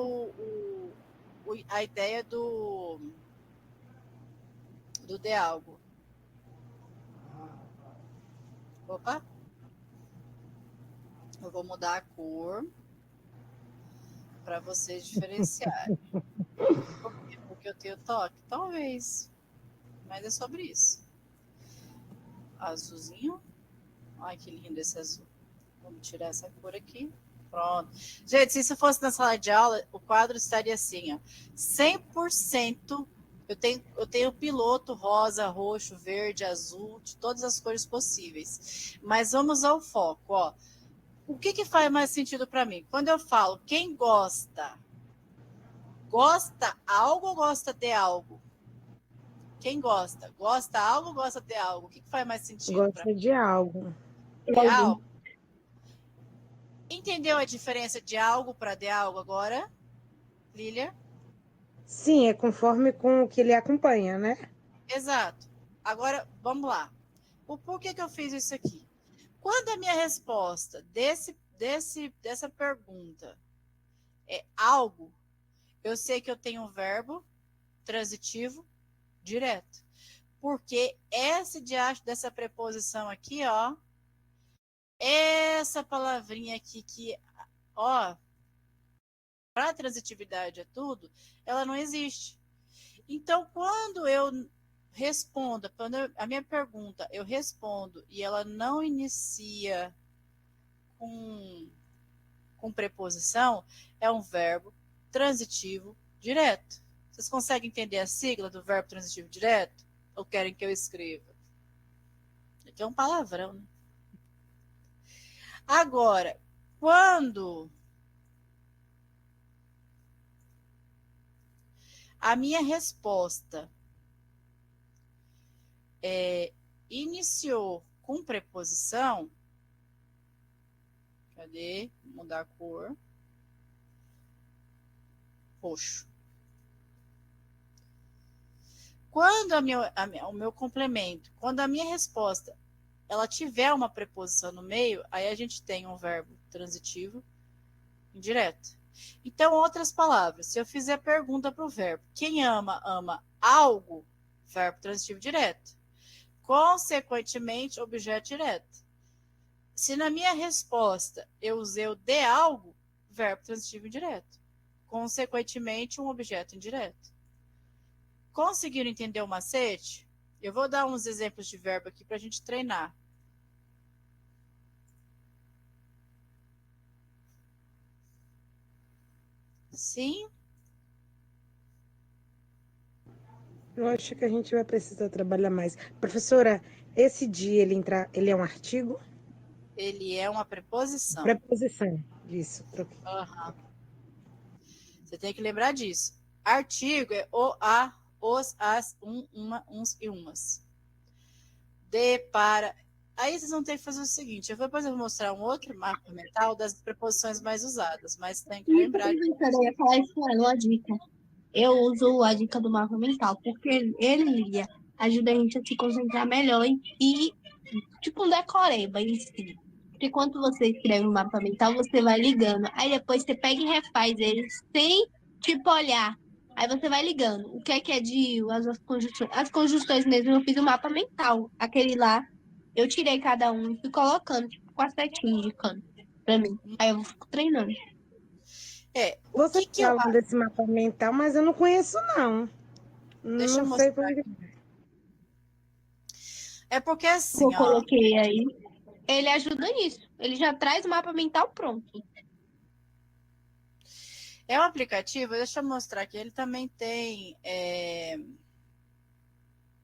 a ideia do de algo. Opa. Eu vou mudar a cor para vocês diferenciarem. Por quê? Porque eu tenho toque? Talvez. Mas é sobre isso. Azulzinho. Olha que lindo esse azul. Vamos tirar essa cor aqui. Pronto. Gente, se isso fosse na sala de aula, o quadro estaria assim, ó. 100%. Eu tenho piloto rosa, roxo, verde, azul, de todas as cores possíveis. Mas vamos ao foco, ó. O que faz mais sentido para mim? Quando eu falo quem gosta algo ou gosta de algo? Quem gosta? Gosta algo ou gosta de algo? O que faz mais sentido para Gosta de algo. de algo? Entendeu a diferença de algo para de algo agora, Lília? Sim, é conforme com o que ele acompanha, né? Exato. Agora, vamos lá. O porquê que eu fiz isso aqui? Quando a minha resposta dessa pergunta é algo, eu sei que eu tenho um verbo transitivo direto. Porque esse diacho dessa preposição aqui, ó, essa palavrinha aqui que, ó, para transitividade é tudo, ela não existe. Então, quando eu respondo, quando a minha pergunta eu respondo e ela não inicia com preposição, é um verbo transitivo direto. Vocês conseguem entender a sigla do verbo transitivo direto? Ou querem que eu escreva? Aqui é um palavrão, né? Agora, quando a minha resposta iniciou com preposição, cadê? Vou mudar a cor. Roxo. Quando o meu complemento, quando a minha resposta ela tiver uma preposição no meio, aí a gente tem um verbo transitivo indireto. Então, outras palavras, se eu fizer pergunta para o verbo, quem ama, ama algo, verbo transitivo direto. Consequentemente, objeto direto. Se na minha resposta eu usei o de algo, verbo transitivo indireto. Consequentemente, um objeto indireto. Conseguiram entender o macete? Eu vou dar uns exemplos de verbo aqui para a gente treinar. Sim? Eu acho que a gente vai precisar trabalhar mais. Professora, esse dia ele é um artigo? Ele é uma preposição. Preposição. Isso. Uhum. Você tem que lembrar disso. Artigo é o, a, os, as, uma, uns e umas. De, para. Aí vocês vão ter que fazer o seguinte: depois eu vou mostrar um outro mapa mental das preposições mais usadas, mas tem que lembrar. Eu ia falar isso com ela, uma dica. Eu uso a dica do mapa mental, porque ele ajuda a gente a se concentrar melhor e tipo um decoreba em si. Porque quando você escreve um mapa mental, você vai ligando. Aí depois você pega e refaz ele sem, tipo, olhar Aí você vai ligando. O que é de as conjunções? As conjunções mesmo, eu fiz o mapa mental. Aquele lá, eu tirei cada um e fui colocando, tipo, com as setinhas de canto pra mim. Aí eu fico treinando. O Você que eu. fala desse mapa mental, mas eu não conheço, não. Deixa eu Não sei por mostrar. que. É porque Que eu assim, ó. coloquei aí. Ele ajuda nisso. Ele já traz o mapa mental pronto. É um aplicativo, deixa eu mostrar aqui. Ele também tem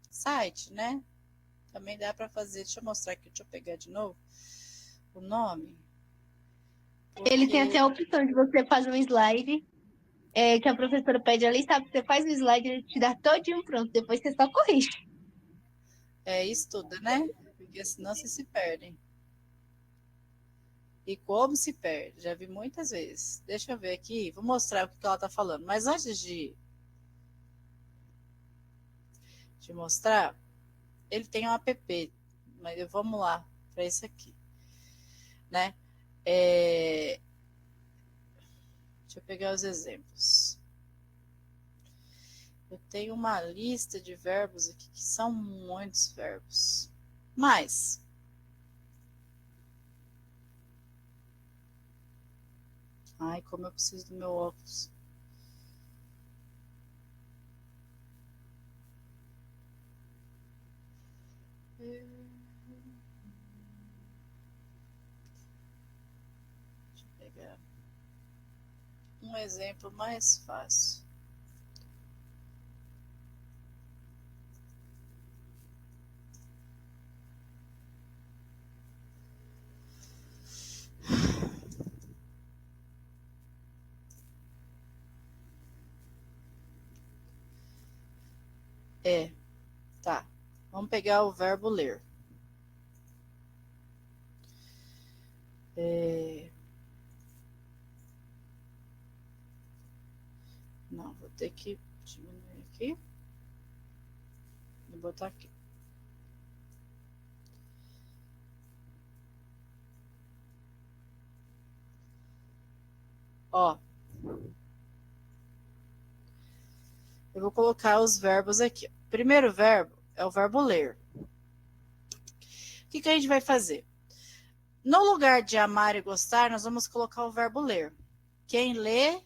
site, né? Também dá para fazer. Deixa eu mostrar aqui, deixa eu pegar de novo o nome. Ele tem até Porque a opção de você fazer um slide, que a professora pede ali, sabe? Você faz o slide, ele te dá todinho pronto. Depois você só corrige. estuda, né? Porque senão vocês se perdem. E como se perde? Já vi muitas vezes. Deixa eu ver aqui, vou mostrar o que ela tá falando. Mas antes de mostrar, ele tem um app. Mas vamos lá para isso aqui, né? Deixa eu pegar os exemplos. Eu tenho uma lista de verbos aqui que são muitos verbos. Mas ai, como eu preciso do meu óculos. Deixa eu pegar um exemplo mais fácil. Tá. Vamos pegar o verbo ler. Não, vou ter que diminuir aqui e botar aqui. Ó, eu vou colocar os verbos aqui. O primeiro verbo é o verbo ler. O que a gente vai fazer? No lugar de amar e gostar, nós vamos colocar o verbo ler. Quem lê,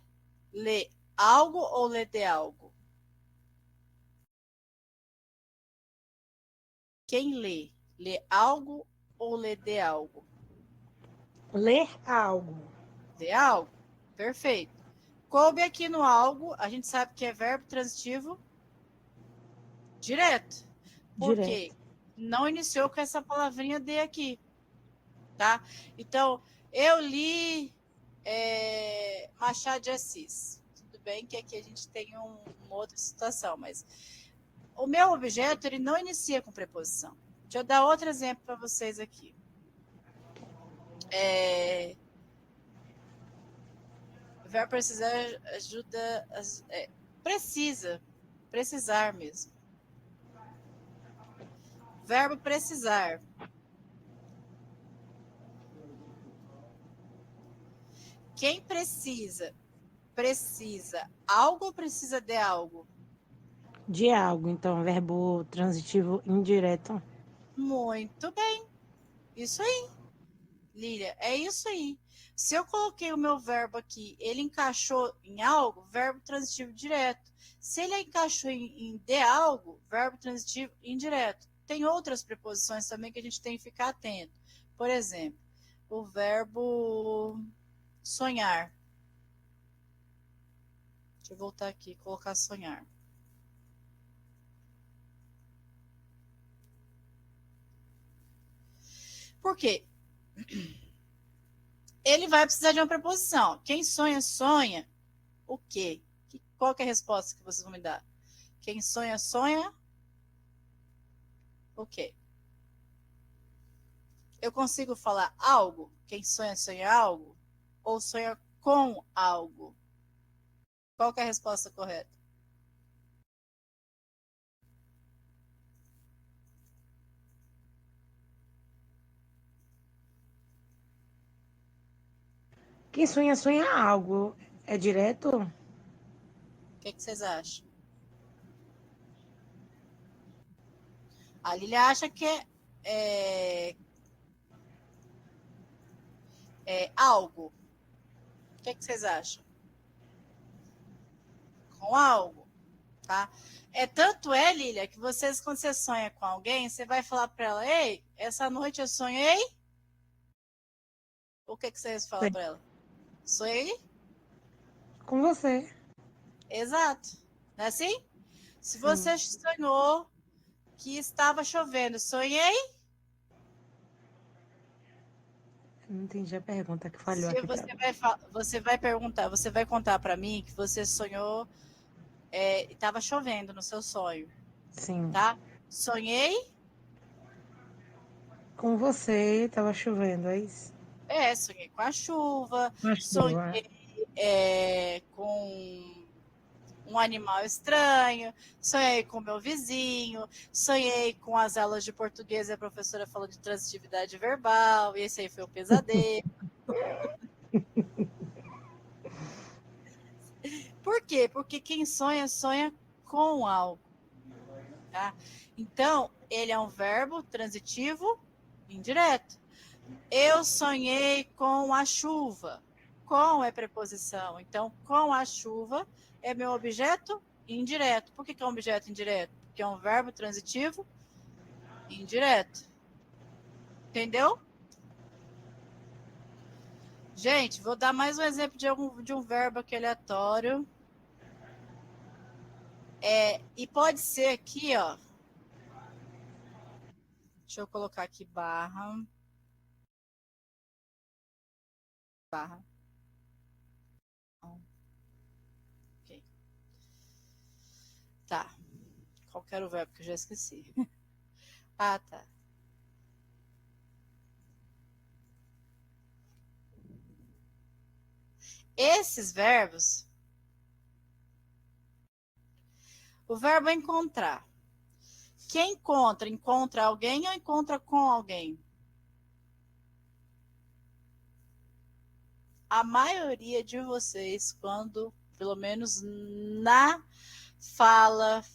lê algo ou lê de algo? Quem lê, lê algo ou lê de algo? Ler algo. De algo? Perfeito. Coube aqui no algo, a gente sabe que é verbo transitivo direto. Por quê? Direto. Não iniciou com essa palavrinha de aqui, tá? Então, eu li Machado de Assis. Tudo bem que aqui a gente tem uma outra situação, mas o meu objeto, ele não inicia com preposição. Deixa eu dar outro exemplo para vocês aqui. O verbo precisar ajuda... precisar mesmo. Verbo precisar. Quem precisa? Precisa algo ou precisa de algo? De algo, então, verbo transitivo indireto. Muito bem. Isso aí, Lília, é isso aí. Se eu coloquei o meu verbo aqui, ele encaixou em algo, verbo transitivo direto. Se ele encaixou em de algo, verbo transitivo indireto. Tem outras preposições também que a gente tem que ficar atento. Por exemplo, o verbo sonhar. Deixa eu voltar aqui e colocar sonhar. Por quê? Ele vai precisar de uma preposição. Quem sonha, sonha o quê? Qual que é a resposta que vocês vão me dar? Quem sonha, sonha o quê? Eu consigo falar algo? Quem sonha, sonha algo? Ou sonha com algo? Qual que é a resposta correta? Quem sonha, sonha algo. É direto? O que vocês acham? A Lília acha que é algo. O que vocês acham? Com algo, tá? Tanto é, Lília, que vocês, quando você sonha com alguém, você vai falar para ela: ei, essa noite eu sonhei. O que vocês falam para ela? Sonhei? Com você. Exato. Não é assim? Se Sim. você sonhou que estava chovendo, sonhei? Não entendi a pergunta que falhou Se aqui pra mim. você vai perguntar, você vai contar para mim que você sonhou e estava chovendo no seu sonho, Sim. tá? Sonhei? Com você, tava chovendo, é isso? Sonhei com a chuva, Com a chuva. sonhei com um animal estranho, sonhei com meu vizinho, sonhei com as aulas de português e a professora falou de transitividade verbal, e esse aí foi um pesadelo. Por quê? Porque quem sonha, sonha com algo. Tá? Então, ele é um verbo transitivo indireto. Eu sonhei com a chuva. Com é preposição. Então, com a chuva é meu objeto indireto. Por que é um objeto indireto? Porque é um verbo transitivo indireto. Entendeu? Gente, vou dar mais um exemplo de um verbo aqui aleatório. E pode ser aqui, ó. Deixa eu colocar aqui barra. Ok. Tá. Qual que era o verbo que eu já esqueci? Ah, tá. Esses verbos, o verbo encontrar. Quem encontra alguém ou encontra com alguém? A maioria de vocês, quando, pelo menos na fala,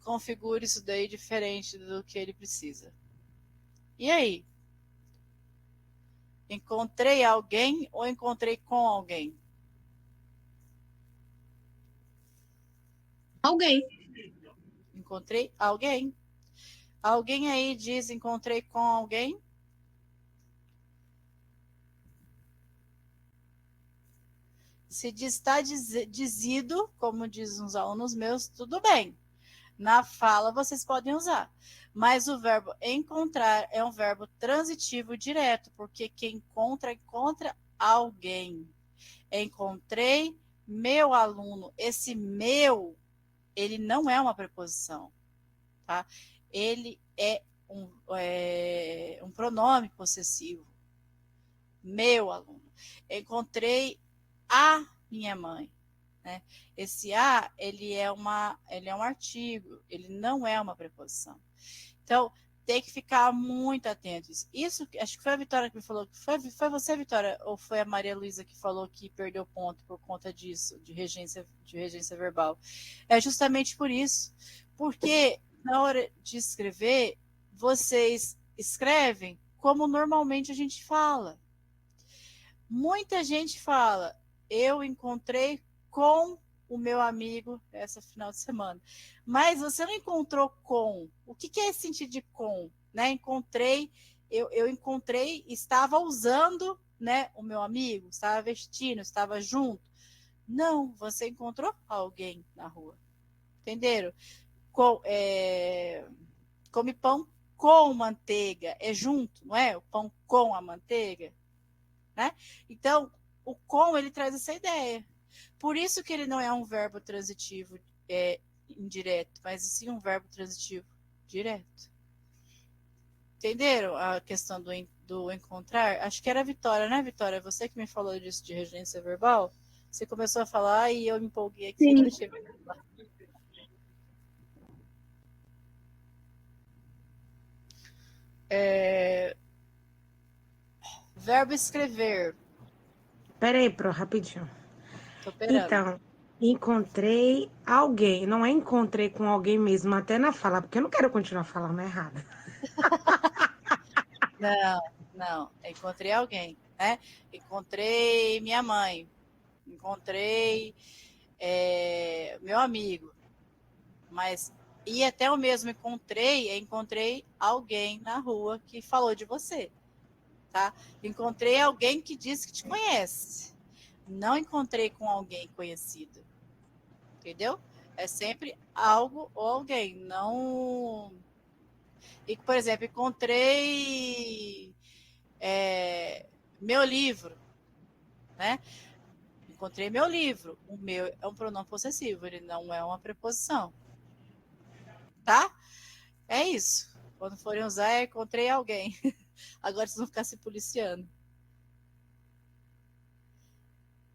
configura isso daí diferente do que ele precisa. E aí? Encontrei alguém ou encontrei com alguém? Alguém. Encontrei alguém. Alguém aí diz encontrei com alguém? Se está dizido, como dizem uns alunos meus, tudo bem. Na fala vocês podem usar. Mas o verbo encontrar é um verbo transitivo direto, porque quem encontra alguém. Encontrei meu aluno. Esse meu, ele não é uma preposição, tá? Ele é um pronome possessivo. Meu aluno. Encontrei a minha mãe. Né? Esse a, ele é um artigo, ele não é uma preposição. Então, tem que ficar muito atento. Isso, acho que foi a Vitória que me falou. Foi você, Vitória, ou foi a Maria Luísa que falou que perdeu ponto por conta disso, de regência verbal? É justamente por isso. Porque na hora de escrever, vocês escrevem como normalmente a gente fala. Muita gente fala, eu encontrei com o meu amigo essa final de semana. Mas você não encontrou com. O que é esse sentido de com? Né? Encontrei, eu encontrei, estava usando, né, o meu amigo, estava vestindo, estava junto. Não, você encontrou alguém na rua. Entenderam? Come pão com manteiga. É junto, não é? O pão com a manteiga. Né? Então, o com, ele traz essa ideia. Por isso que ele não é um verbo transitivo indireto, mas sim um verbo transitivo direto. Entenderam a questão do encontrar? Acho que era a Vitória, né, Vitória? Você que me falou disso de regência verbal. Você começou a falar e eu me empolguei aqui e não deixei mais falar. Verbo escrever. Peraí, Pro, rapidinho. Tô esperando. Então, Encontrei alguém. Não é encontrei com alguém mesmo, até na fala, porque eu não quero continuar falando errado. Não, não. Encontrei alguém, né? Encontrei minha mãe. Encontrei meu amigo. Mas e até eu mesmo encontrei alguém na rua que falou de você, tá? Encontrei alguém que disse que te conhece. Não encontrei com alguém conhecido, entendeu? É sempre algo ou alguém, não. E, por exemplo, encontrei meu livro, né? Encontrei meu livro. O meu é um pronome possessivo, ele não é uma preposição, tá? É isso. Quando forem usar, encontrei alguém. Agora vocês vão ficar se policiando.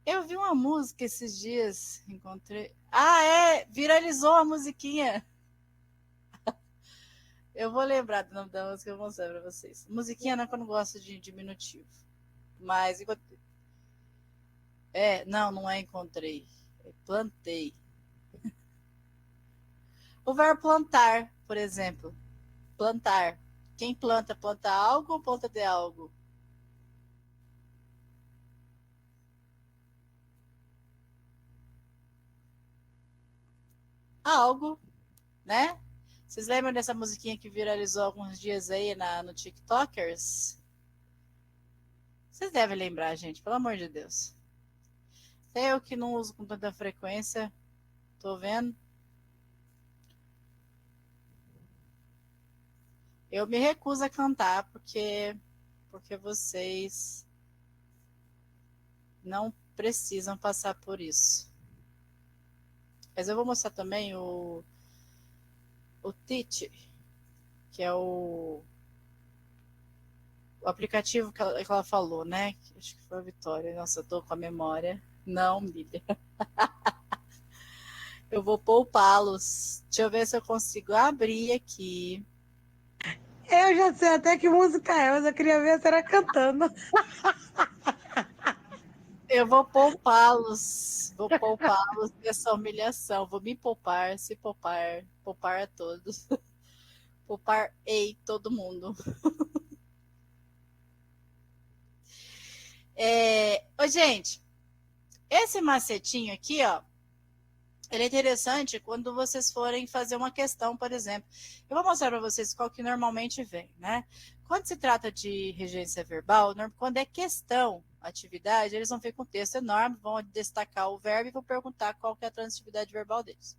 Eu vi uma música esses dias, encontrei. Ah, viralizou a musiquinha. Eu vou lembrar do nome da música e vou mostrar pra vocês. Musiquinha não é que eu não gosto de diminutivo. Mas não é encontrei. É plantei. O verbo plantar, por exemplo. Plantar. Quem planta, planta algo ou planta de algo? Algo, né? Vocês lembram dessa musiquinha que viralizou alguns dias aí no TikTokers? Vocês devem lembrar, gente, pelo amor de Deus. Até eu que não uso com tanta frequência, tô vendo. Eu me recuso a cantar porque vocês não precisam passar por isso. Mas eu vou mostrar também o Teach, que é o aplicativo que ela falou, né? Acho que foi a Vitória. Nossa, eu tô com a memória. Não, Miriam. Eu vou poupá-los. Deixa eu ver se eu consigo abrir aqui. Eu já sei até que música é, mas eu queria ver se era cantando. Eu vou poupá-los. Vou poupá-los dessa humilhação. Vou me poupar, se poupar, poupar a todos. Poupar todo mundo. Ô, gente, esse macetinho aqui, ó, ele é interessante quando vocês forem fazer uma questão, por exemplo. Eu vou mostrar para vocês qual que normalmente vem, né? Quando se trata de regência verbal, quando é questão, atividade, eles vão vir com texto enorme, vão destacar o verbo e vão perguntar qual que é a transitividade verbal deles.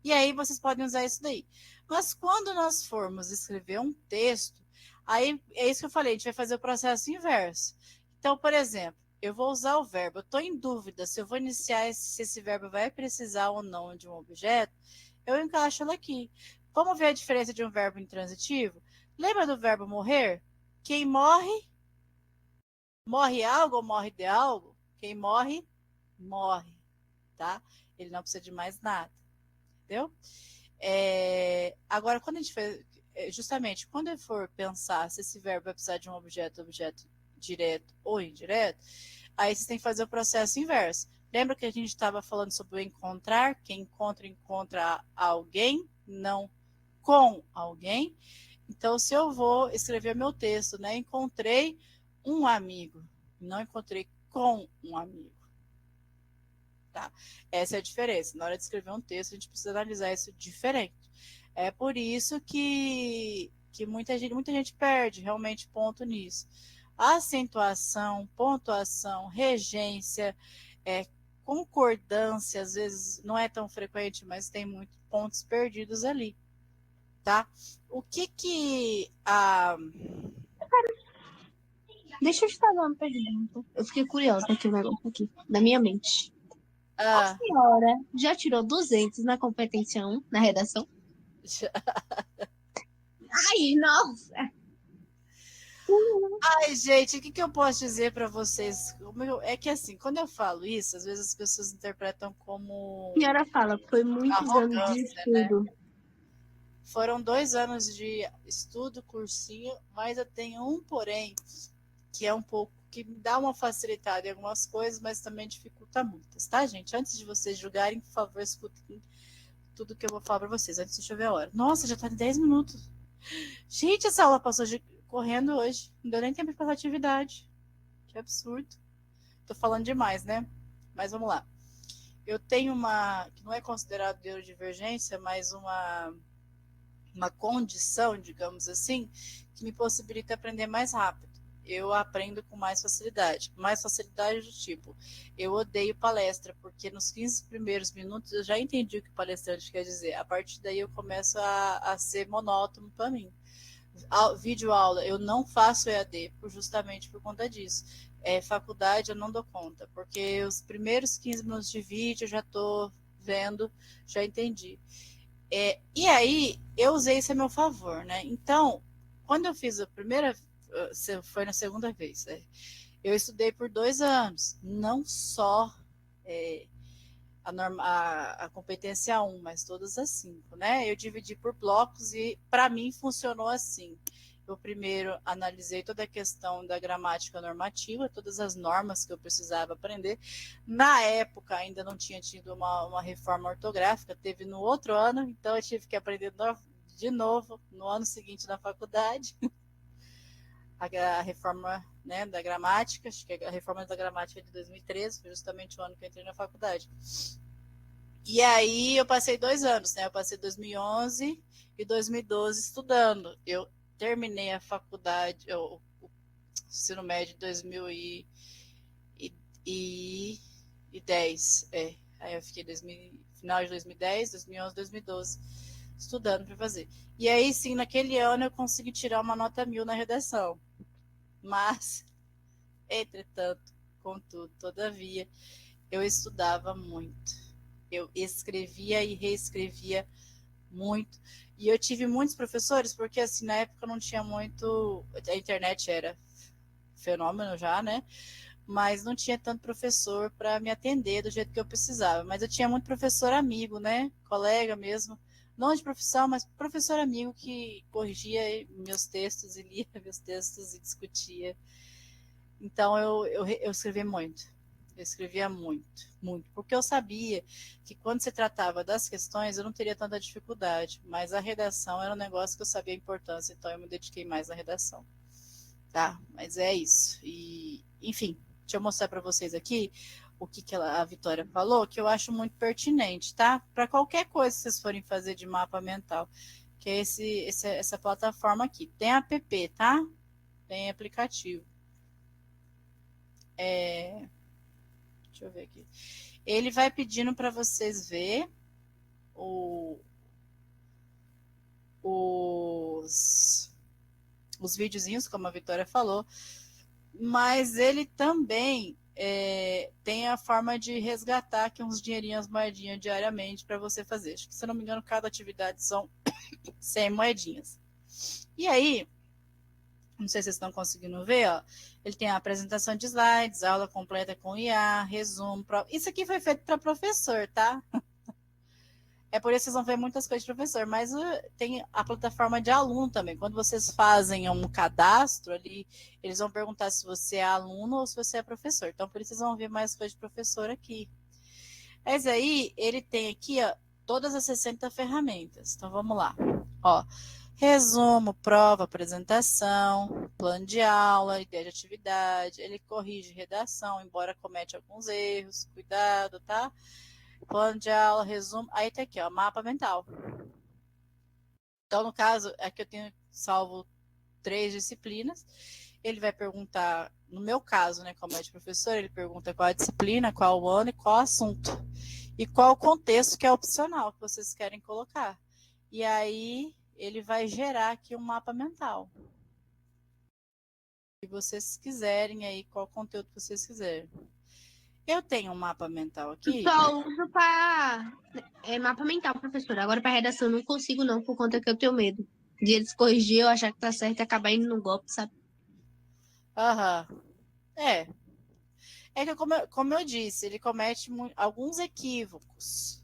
E aí vocês podem usar isso daí. Mas quando nós formos escrever um texto, aí é isso que eu falei, a gente vai fazer o processo inverso. Então, por exemplo, eu vou usar o verbo, eu estou em dúvida se eu vou iniciar, se esse verbo vai precisar ou não de um objeto, eu encaixo ele aqui. Vamos ver a diferença de um verbo intransitivo? Lembra do verbo morrer? Quem morre, morre algo ou morre de algo? Quem morre, morre, tá? Ele não precisa de mais nada, entendeu? Agora, quando a gente faz, justamente, quando eu for pensar se esse verbo vai precisar de um objeto direto ou indireto, aí você tem que fazer o processo inverso. Lembra que a gente estava falando sobre o encontrar? Quem encontra alguém, não com alguém. Então, se eu vou escrever meu texto, né? Encontrei um amigo, não encontrei com um amigo. Tá? Essa é a diferença. Na hora de escrever um texto, a gente precisa analisar isso diferente. É por isso que muita gente perde realmente ponto nisso. Acentuação, pontuação, regência, concordância, às vezes não é tão frequente, mas tem muitos pontos perdidos ali, tá? O que a... Deixa eu te fazer uma pergunta. Eu fiquei curiosa aqui, um negócio aqui, na minha mente. A senhora já tirou 200 na competência 1, na redação? Ai, nossa! Ai, gente, o que eu posso dizer para vocês? É que assim, quando eu falo isso, às vezes as pessoas interpretam como A senhora fala, foi muitos anos de arrogância, né? estudo. Foram 2 anos de estudo, cursinho, mas eu tenho um porém, que é um pouco que me dá uma facilitada em algumas coisas, mas também dificulta muitas, tá, gente? Antes de vocês julgarem, por favor, escutem tudo que eu vou falar para vocês. Antes de chover a hora. Nossa, já tá de 10 minutos. Gente, essa aula passou correndo hoje. Não deu nem tempo de passar atividade. Que absurdo. Tô falando demais, né? Mas vamos lá. Eu tenho uma, que não é considerado neurodivergência, mas uma condição, digamos assim, que me possibilita aprender mais rápido. Eu aprendo com mais facilidade. Mais facilidade do tipo, eu odeio palestra, porque nos 15 primeiros minutos eu já entendi o que o palestrante quer dizer. A partir daí eu começo a ser monótono para mim. Vídeo aula, eu não faço EAD, justamente por conta disso. Faculdade eu não dou conta, porque os primeiros 15 minutos de vídeo eu já estou vendo, já entendi. E aí, eu usei isso a meu favor, né? Então, quando eu fiz a primeira, foi na segunda vez, né? Eu estudei por 2 anos, não só a competência 1, mas todas as 5, né? Eu dividi por blocos e, para mim, funcionou assim. Eu primeiro analisei toda a questão da gramática normativa, todas as normas que eu precisava aprender. Na época, ainda não tinha tido uma reforma ortográfica, teve no outro ano, então eu tive que aprender de novo no ano seguinte na faculdade. A reforma, né, da gramática, acho que a reforma da gramática é de 2013, foi justamente o ano que eu entrei na faculdade. E aí eu passei 2 anos, né? Eu passei 2011 e 2012 estudando. Eu terminei a faculdade, o ensino médio em 2010. Aí eu fiquei final de 2010, 2011, 2012 estudando para fazer. E aí sim, naquele ano eu consegui tirar uma nota 1000 na redação. Mas, entretanto, contudo, todavia, eu estudava muito. Eu escrevia e reescrevia muito. E eu tive muitos professores, porque assim, na época não tinha muito. A internet era fenômeno já, né? Mas não tinha tanto professor para me atender do jeito que eu precisava. Mas eu tinha muito professor amigo, né? Colega mesmo. Não de profissão, mas professor amigo que corrigia meus textos e lia meus textos e discutia. Então eu escrevi muito. Eu escrevia muito, muito, porque eu sabia que quando se tratava das questões eu não teria tanta dificuldade, mas a redação era um negócio que eu sabia a importância, então eu me dediquei mais à redação, tá? Mas é isso. E, enfim, deixa eu mostrar para vocês aqui o que a Vitória falou, que eu acho muito pertinente, tá? Para qualquer coisa que vocês forem fazer de mapa mental, que é essa plataforma aqui. Tem app, tá? Tem aplicativo. Deixa eu ver aqui. Ele vai pedindo para vocês ver os videozinhos, como a Vitória falou, mas ele também tem a forma de resgatar aqui uns dinheirinhos, moedinhas diariamente para você fazer. Acho que, se eu não me engano, cada atividade são 100 moedinhas. E aí, não sei se vocês estão conseguindo ver, ó. Ele tem a apresentação de slides, aula completa com IA, resumo. Isso aqui foi feito para professor, tá? É por isso que vocês vão ver muitas coisas de professor, mas tem a plataforma de aluno também. Quando vocês fazem um cadastro ali, eles vão perguntar se você é aluno ou se você é professor. Então, por isso vocês vão ver mais coisas de professor aqui. Mas aí, ele tem aqui, ó, todas as 60 ferramentas. Então, vamos lá. Ó, resumo, prova, apresentação, plano de aula, ideia de atividade. Ele corrige redação, embora comete alguns erros. Cuidado, tá? Plano de aula, resumo. Aí tem aqui, ó, mapa mental. Então, no caso, aqui eu tenho salvo 3 disciplinas. Ele vai perguntar, no meu caso, né, como é de professor, ele pergunta qual a disciplina, qual o ano e qual o assunto. E qual o contexto que é opcional que vocês querem colocar. E aí, ele vai gerar aqui um mapa mental. Se vocês quiserem aí, qual conteúdo vocês quiserem. Eu tenho um mapa mental aqui. Só uso para mapa mental, professora. Agora para redação eu não consigo não, por conta que eu tenho medo de eles corrigir, eu achar que tá certo e acabar indo no golpe, sabe? Aham. É que, como eu disse, ele comete alguns equívocos.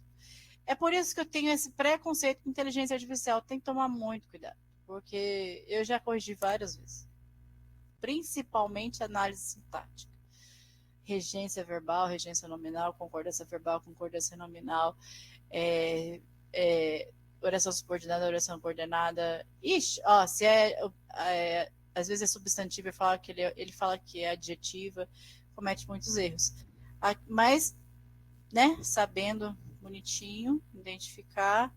É por isso que eu tenho esse preconceito com inteligência artificial. Tem que tomar muito cuidado, porque eu já corrigi várias vezes. principalmente análise sintática. Regência verbal, regência nominal, concordância verbal, concordância nominal, oração subordinada, oração coordenada. Ixi, ó, se às vezes é substantivo, ele fala que é adjetiva, comete muitos erros. Mas, né, sabendo bonitinho, identificar.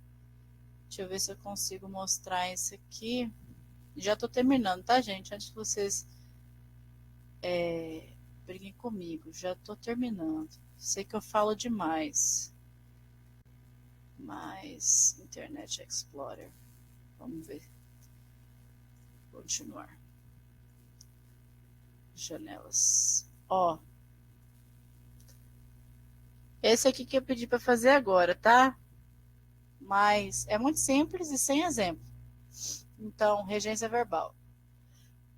Deixa eu ver se eu consigo mostrar isso aqui. Já tô terminando, tá, gente? Antes que vocês briguem comigo. Já tô terminando. Sei que eu falo demais. Mas Internet Explorer. Vamos ver. Continuar. Janelas. Ó. Esse aqui que eu pedi para fazer agora, tá? Mas é muito simples e sem exemplo. Então, regência verbal.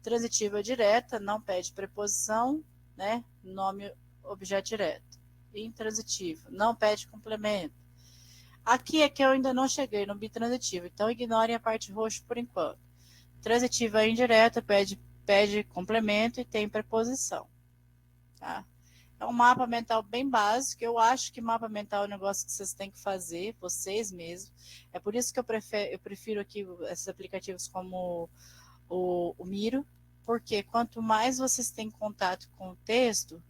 Transitiva direta, não pede preposição, né? Nome, objeto direto. Intransitiva, não pede complemento. Aqui é que eu ainda não cheguei no bitransitivo, então ignorem a parte roxa por enquanto. Transitiva indireta, pede complemento e tem preposição. Tá? É um mapa mental bem básico. Eu acho que mapa mental é um negócio que vocês têm que fazer, vocês mesmos. É por isso que eu prefiro aqui esses aplicativos como o Miro, porque quanto mais vocês têm contato com o texto,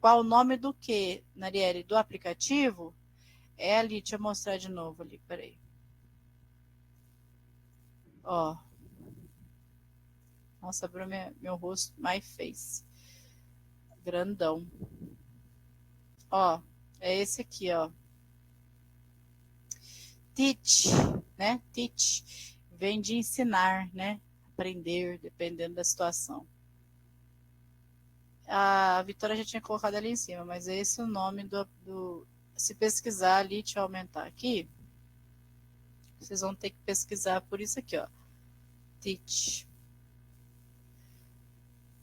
qual o nome do que, Narielle, do aplicativo, é ali, deixa eu mostrar de novo ali, peraí. Ó. Nossa, abriu meu rosto, my face. Grandão. Ó, é esse aqui, ó. Teach, né? Teach vem de ensinar, né? Aprender, dependendo da situação. A Vitória já tinha colocado ali em cima, mas é esse o nome do... Se pesquisar ali, deixa eu aumentar aqui. Vocês vão ter que pesquisar por isso aqui, ó. Teach.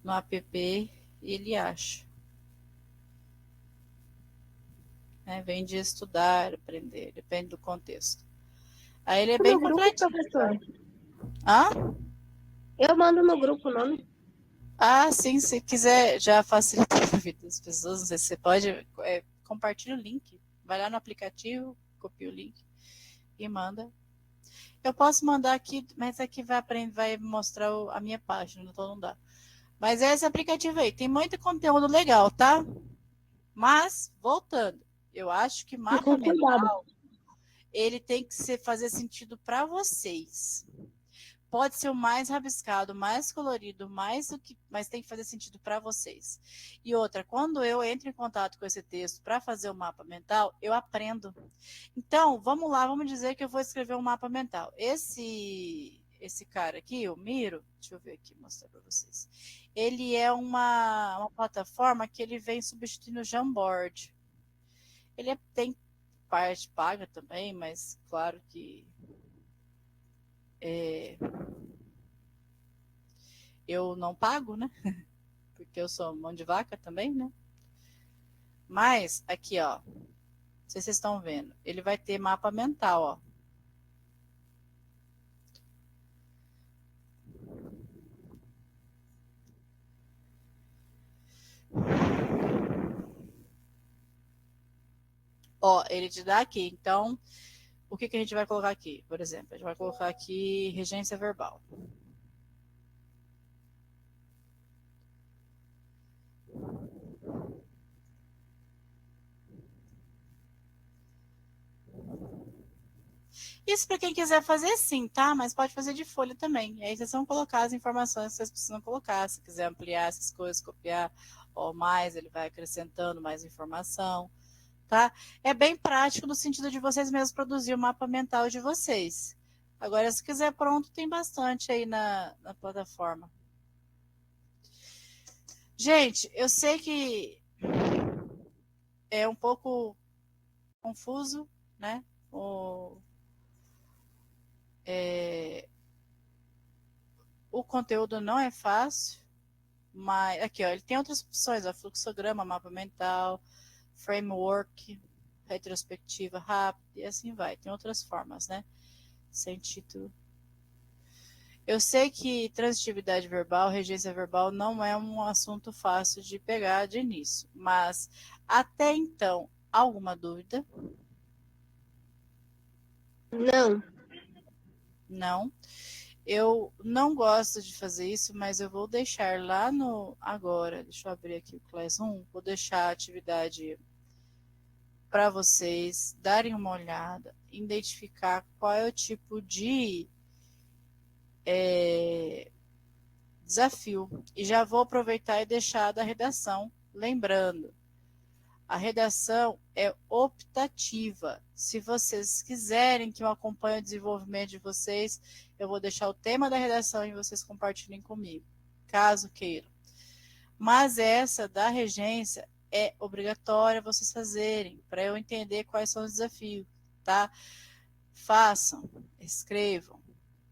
No app, ele acha. Vem de estudar, aprender, depende do contexto. Aí ele é bem completinho. Professor. Hã? Eu mando no grupo o nome. Ah, sim, se quiser já facilitar a vida das pessoas, não sei se você pode, compartilha o link. Vai lá no aplicativo, copia o link e manda. Eu posso mandar aqui, mas aqui vai mostrar a minha página, então não dá. Mas é esse aplicativo aí, tem muito conteúdo legal, tá? Mas, voltando, eu acho que mapa mental, ele tem que fazer sentido para vocês. Pode ser o mais rabiscado, mais colorido, mas tem que fazer sentido para vocês. E outra, quando eu entro em contato com esse texto para fazer o mapa mental, eu aprendo. Então, vamos lá, vamos dizer que eu vou escrever um mapa mental. Esse cara aqui, o Miro, deixa eu ver aqui, mostrar para vocês. Ele é uma plataforma que ele vem substituindo o Jamboard. Ele tem parte paga também, mas claro que eu não pago, né? Porque eu sou mão de vaca também, né? Mas, aqui, ó. Não sei se vocês estão vendo. Ele vai ter mapa mental, ó. Ó, ele te dá aqui. Então, o que a gente vai colocar aqui? Por exemplo, a gente vai colocar aqui regência verbal. Isso para quem quiser fazer sim, tá? Mas pode fazer de folha também. E aí vocês vão colocar as informações que vocês precisam colocar. Se quiser ampliar essas coisas, copiar ou mais, ele vai acrescentando mais informação, tá? É bem prático no sentido de vocês mesmos produzir o mapa mental de vocês. Agora, se quiser pronto, tem bastante aí na plataforma. Gente, eu sei que é um pouco confuso, né? O conteúdo não é fácil, mas aqui, ó, ele tem outras opções, ó, fluxograma, mapa mental, framework, retrospectiva rápida e assim vai. Tem outras formas, né? Sem título. Eu sei que transitividade verbal, regência verbal não é um assunto fácil de pegar de início, mas até então, alguma dúvida? Não. Não. Eu não gosto de fazer isso, mas eu vou deixar lá no agora. Deixa eu abrir aqui o Class 1, vou deixar a atividade para vocês darem uma olhada, identificar qual é o tipo de desafio. E já vou aproveitar e deixar da redação, lembrando, a redação é optativa. Se vocês quiserem que eu acompanhe o desenvolvimento de vocês, eu vou deixar o tema da redação e vocês compartilhem comigo, caso queiram. Mas essa da regência é obrigatória vocês fazerem, para eu entender quais são os desafios, tá? Façam, escrevam,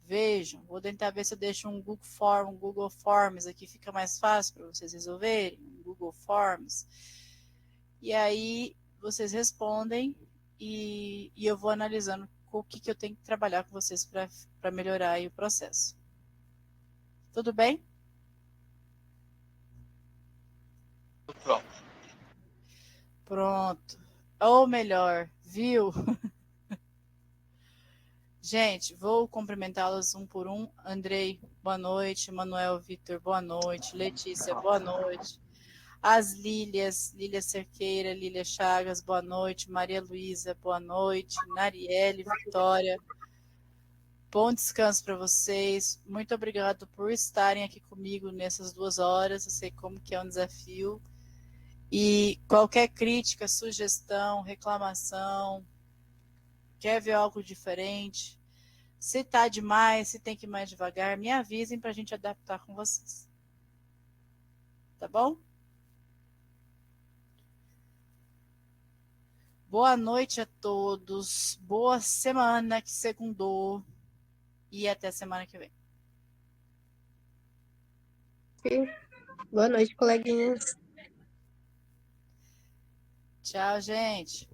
vejam. Vou tentar ver se eu deixo um Google Forms aqui, fica mais fácil para vocês resolverem, um Google Forms. E aí vocês respondem e eu vou analisando o que eu tenho que trabalhar com vocês para melhorar aí o processo. Tudo bem? Pronto. Pronto. Ou melhor, viu? Gente, vou cumprimentá-los um por um. Andrei, boa noite. Manuel, Vitor, boa noite. Letícia, boa noite. As Lílias, Lília Cerqueira, Lília Chagas, boa noite. Maria Luísa, boa noite. Narielle, Vitória, bom descanso para vocês. Muito obrigado por estarem aqui comigo nessas 2 horas. Eu sei como que é um desafio. E qualquer crítica, sugestão, reclamação, quer ver algo diferente, se tá demais, se tem que ir mais devagar, me avisem para a gente adaptar com vocês. Tá bom? Boa noite a todos, boa semana que segundou e até semana que vem. Boa noite, coleguinhas. Tchau, gente.